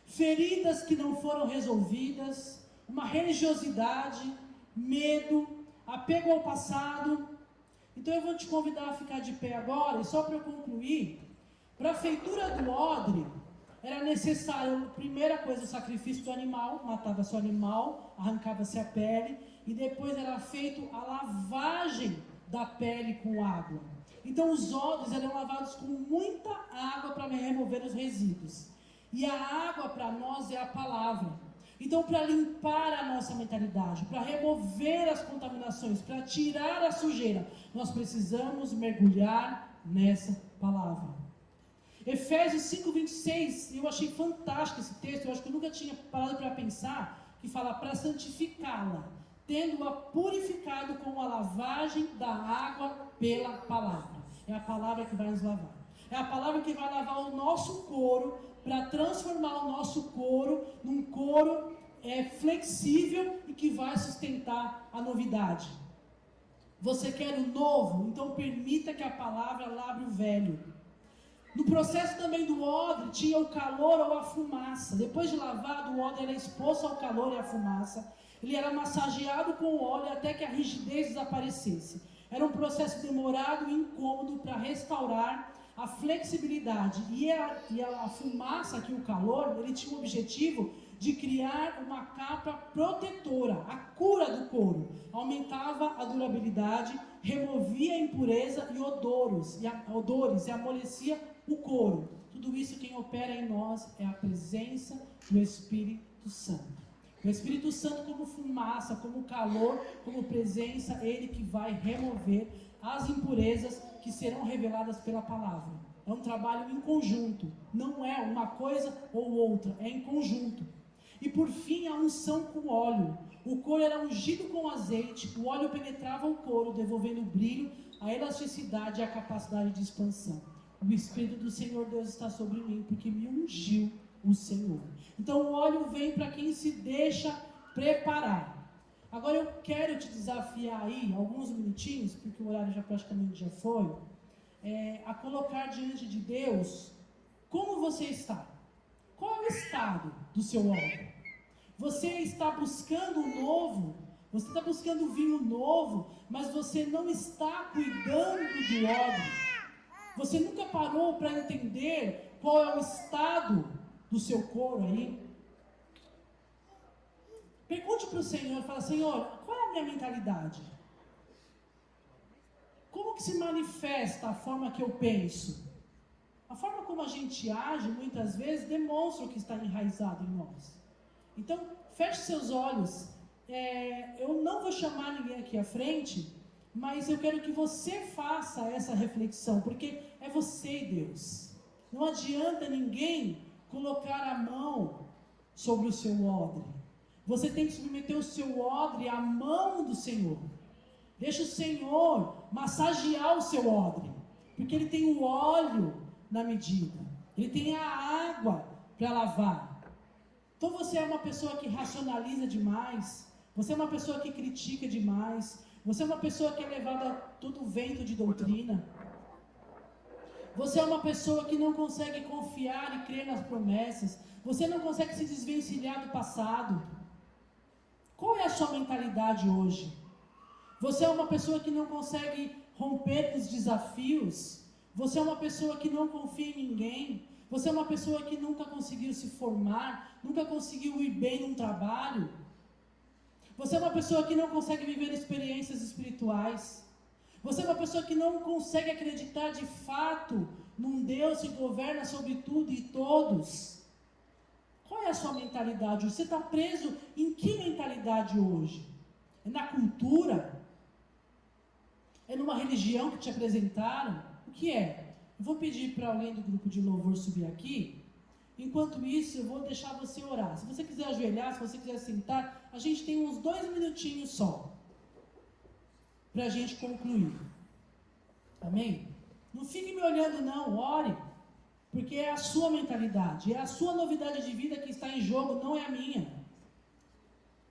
feridas que não foram resolvidas, uma religiosidade, medo, apego ao passado. Então eu vou te convidar a ficar de pé agora, e só para eu concluir, para a feitura do odre, era necessário, primeira coisa, o sacrifício do animal, matava-se o animal, arrancava-se a pele, e depois era feito a lavagem da pele com água. Então os odres eram lavados com muita água para remover os resíduos. E a água para nós é a palavra. Então, para limpar a nossa mentalidade, para remover as contaminações, para tirar a sujeira, nós precisamos mergulhar nessa palavra. Efésios 5:26, eu achei fantástico esse texto, eu acho que eu nunca tinha parado para pensar, que fala para santificá-la, tendo-a purificado com a lavagem da água pela palavra. É a palavra que vai nos lavar. É a palavra que vai lavar o nosso couro, para transformar o nosso couro num couro flexível e que vai sustentar a novidade. Você quer o novo? Então permita que a palavra lave o velho. No processo também do odre, tinha o calor ou a fumaça. Depois de lavado, o odre era exposto ao calor e à fumaça. Ele era massageado com óleo até que a rigidez desaparecesse. Era um processo demorado e incômodo para restaurar a flexibilidade. E a fumaça, aqui o calor, ele tinha o objetivo de criar uma capa protetora, a cura do couro. Aumentava a durabilidade, removia a impureza e odores e amolecia o couro. Tudo isso quem opera em nós é a presença do Espírito Santo. O Espírito Santo como fumaça, como calor, como presença, ele que vai remover as impurezas que serão reveladas pela palavra. É um trabalho em conjunto, não é uma coisa ou outra, é em conjunto. E por fim a unção com óleo. O couro era ungido com azeite, o óleo penetrava o couro, devolvendo o brilho, a elasticidade e a capacidade de expansão. O Espírito do Senhor Deus está sobre mim, porque me ungiu o Senhor. Então o óleo vem para quem se deixa preparar. Agora eu quero te desafiar aí, alguns minutinhos, porque o horário já praticamente já foi, a colocar diante de Deus como você está. Qual é o estado do seu óleo? Você está buscando o novo, você está buscando o vinho novo, mas você não está cuidando do óleo. Você nunca parou para entender qual é o estado do seu couro aí? Pergunte para o Senhor, fala, Senhor, qual é a minha mentalidade? Como que se manifesta a forma que eu penso? A forma como a gente age, muitas vezes, demonstra o que está enraizado em nós. Então, feche seus olhos. Eu não vou chamar ninguém aqui à frente, mas eu quero que você faça essa reflexão, porque é você e Deus. Não adianta ninguém colocar a mão sobre o seu odre. Você tem que submeter o seu odre à mão do Senhor. Deixa o Senhor massagear o seu odre, porque Ele tem o óleo na medida. Ele tem a água para lavar. Então você é uma pessoa que racionaliza demais. Você é uma pessoa que critica demais. Você é uma pessoa que é levada a todo vento de doutrina. Você é uma pessoa que não consegue confiar e crer nas promessas. Você não consegue se desvencilhar do passado. Qual é a sua mentalidade hoje? Você é uma pessoa que não consegue romper os desafios? Você é uma pessoa que não confia em ninguém? Você é uma pessoa que nunca conseguiu se formar, nunca conseguiu ir bem num trabalho? Você é uma pessoa que não consegue viver experiências espirituais? Você é uma pessoa que não consegue acreditar de fato num Deus que governa sobre tudo e todos? Qual é a sua mentalidade? Você está preso em que mentalidade hoje? É na cultura? É numa religião que te apresentaram? O que é? Eu vou pedir para alguém do grupo de louvor subir aqui. Enquanto isso, eu vou deixar você orar. Se você quiser ajoelhar, se você quiser sentar, a gente tem uns 2 minutinhos só para a gente concluir. Amém? Não fique me olhando não, ore. Porque é a sua mentalidade, é a sua novidade de vida que está em jogo, não é a minha.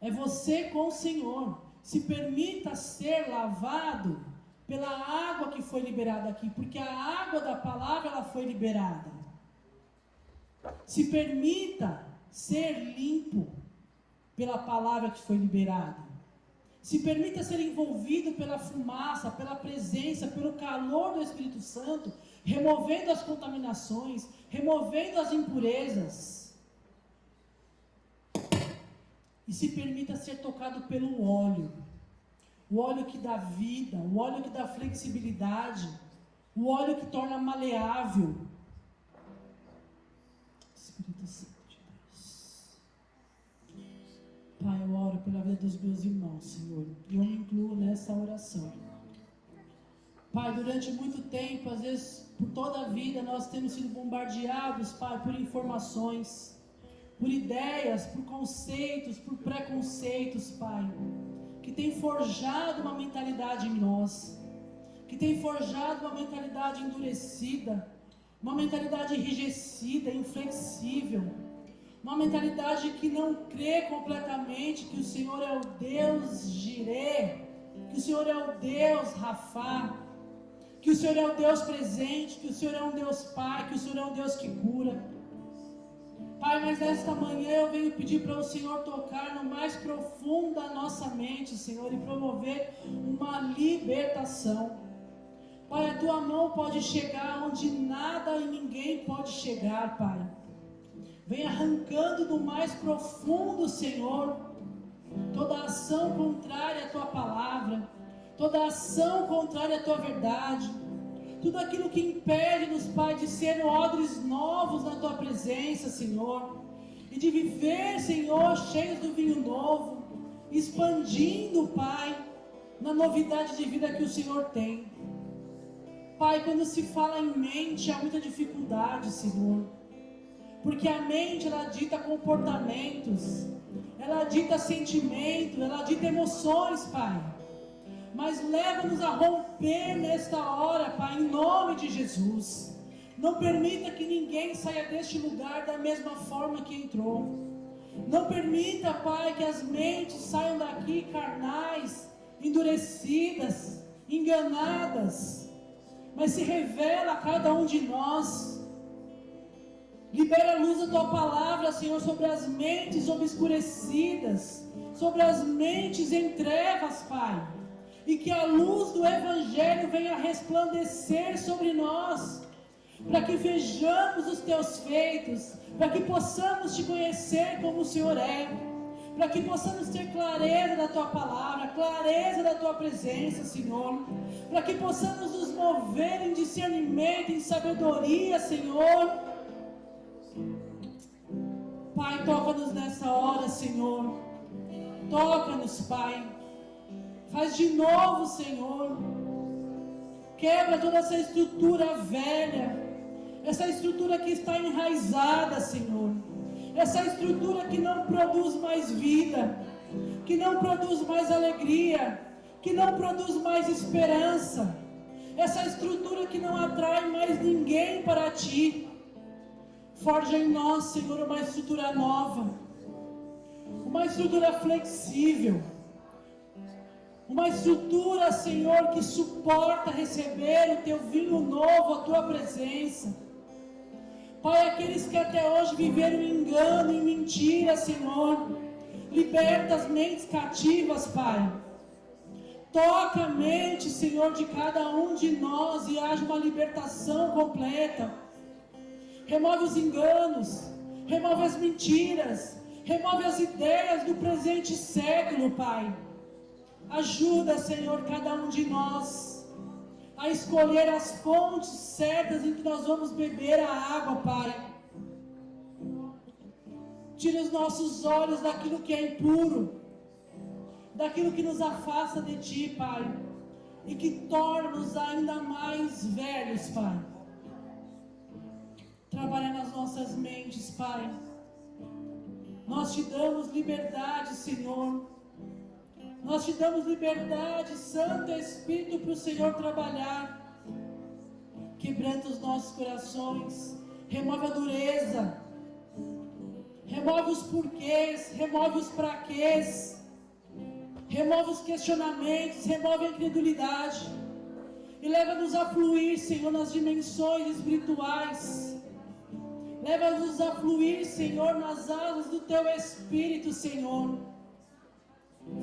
É você com o Senhor. Se permita ser lavado pela água que foi liberada aqui, porque a água da palavra ela foi liberada. Se permita ser limpo pela palavra que foi liberada. Se permita ser envolvido pela fumaça, pela presença, pelo calor do Espírito Santo, removendo as contaminações, removendo as impurezas. E se permita ser tocado pelo óleo. O óleo que dá vida, o óleo que dá flexibilidade, o óleo que torna maleável. Espírito Santo de Deus. Pai, eu oro pela vida dos meus irmãos, Senhor, e eu me incluo nessa oração. Pai, durante muito tempo, às vezes por toda a vida, nós temos sido bombardeados, Pai, por informações, por ideias, por conceitos, por preconceitos, Pai, que tem forjado uma mentalidade em nós, que tem forjado uma mentalidade endurecida, uma mentalidade enrijecida, inflexível, uma mentalidade que não crê completamente que o Senhor é o Deus Jireh, que o Senhor é o Deus Rafá, que o Senhor é o Deus presente, que o Senhor é um Deus Pai, que o Senhor é um Deus que cura. Pai, mas nesta manhã eu venho pedir para o Senhor tocar no mais profundo da nossa mente, Senhor, e promover uma libertação. Pai, a Tua mão pode chegar onde nada e ninguém pode chegar, Pai. Vem arrancando do mais profundo, Senhor, toda ação contrária à Tua palavra, toda ação contrária à Tua verdade, tudo aquilo que impede-nos, Pai, de ser odres novos na Tua presença, Senhor, e de viver, Senhor, cheios do vinho novo, expandindo, Pai, na novidade de vida que o Senhor tem. Pai, quando se fala em mente, há muita dificuldade, Senhor, porque a mente, ela dita comportamentos, ela dita sentimentos, ela dita emoções, Pai. Mas leva-nos a romper nesta hora, Pai, em nome de Jesus. Não permita que ninguém saia deste lugar da mesma forma que entrou. Não permita, Pai, que as mentes saiam daqui carnais, endurecidas, enganadas. Mas se revela a cada um de nós. Libera a luz da Tua palavra, Senhor, sobre as mentes obscurecidas, sobre as mentes em trevas, Pai. E que a luz do Evangelho venha resplandecer sobre nós, para que vejamos os Teus feitos, para que possamos Te conhecer como o Senhor é, para que possamos ter clareza da Tua palavra, clareza da Tua presença, Senhor, para que possamos nos mover em discernimento, em sabedoria, Senhor. Pai, toca-nos nessa hora, Senhor, toca-nos, Pai. Faz de novo, Senhor. Quebra toda essa estrutura velha, essa estrutura que está enraizada, Senhor. Essa estrutura que não produz mais vida, que não produz mais alegria, que não produz mais esperança. Essa estrutura que não atrai mais ninguém para Ti. Forja em nós, Senhor, uma estrutura nova, uma estrutura flexível, uma estrutura, Senhor, que suporta receber o Teu vinho novo, a Tua presença. Pai, aqueles que até hoje viveram em engano, em mentira, Senhor, liberta as mentes cativas, Pai. Toca a mente, Senhor, de cada um de nós e haja uma libertação completa. Remove os enganos, remove as mentiras, remove as ideias do presente século, Pai. Ajuda, Senhor, cada um de nós a escolher as fontes certas em que nós vamos beber a água, Pai. Tira os nossos olhos daquilo que é impuro, daquilo que nos afasta de Ti, Pai, e que torna-nos ainda mais velhos, Pai. Trabalha nas nossas mentes, Pai. Nós Te damos liberdade, Senhor. Nós Te damos liberdade, Santo Espírito, para o Senhor trabalhar. Quebranta os nossos corações, remove a dureza, remove os porquês, remove os praquês, remove os questionamentos, remove a incredulidade e leva-nos a fluir, Senhor, nas dimensões espirituais. Leva-nos a fluir, Senhor, nas asas do Teu Espírito, Senhor.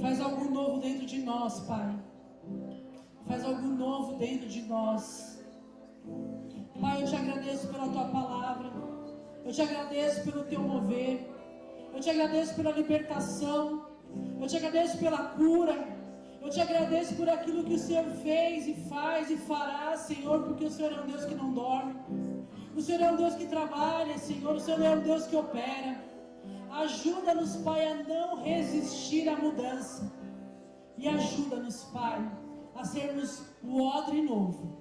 Faz algo novo dentro de nós, Pai. Faz algo novo dentro de nós. Pai, eu Te agradeço pela Tua palavra. Eu Te agradeço pelo Teu mover. Eu Te agradeço pela libertação. Eu Te agradeço pela cura. Eu Te agradeço por aquilo que o Senhor fez e faz e fará, Senhor, porque o Senhor é um Deus que não dorme. O Senhor é um Deus que trabalha, Senhor. O Senhor é um Deus que opera. Ajuda-nos, Pai, a não resistir à mudança. E ajuda-nos, Pai, a sermos o odre novo.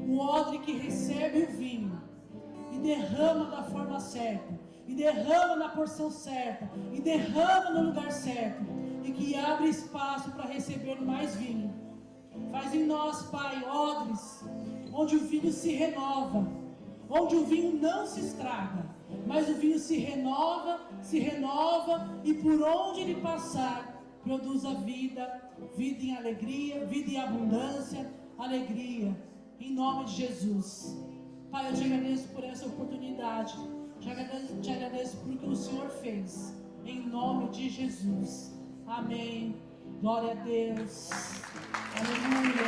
O odre que recebe o vinho e derrama da forma certa. E derrama na porção certa. E derrama no lugar certo. E que abre espaço para receber mais vinho. Faz em nós, Pai, odres, onde o vinho se renova. Onde o vinho não se estraga, mas o vinho se renova, e por onde ele passar, produz a vida, vida em alegria, vida em abundância, alegria, em nome de Jesus. Pai, eu Te agradeço por essa oportunidade, te agradeço por o que o Senhor fez, em nome de Jesus. Amém. Glória a Deus. Aleluia.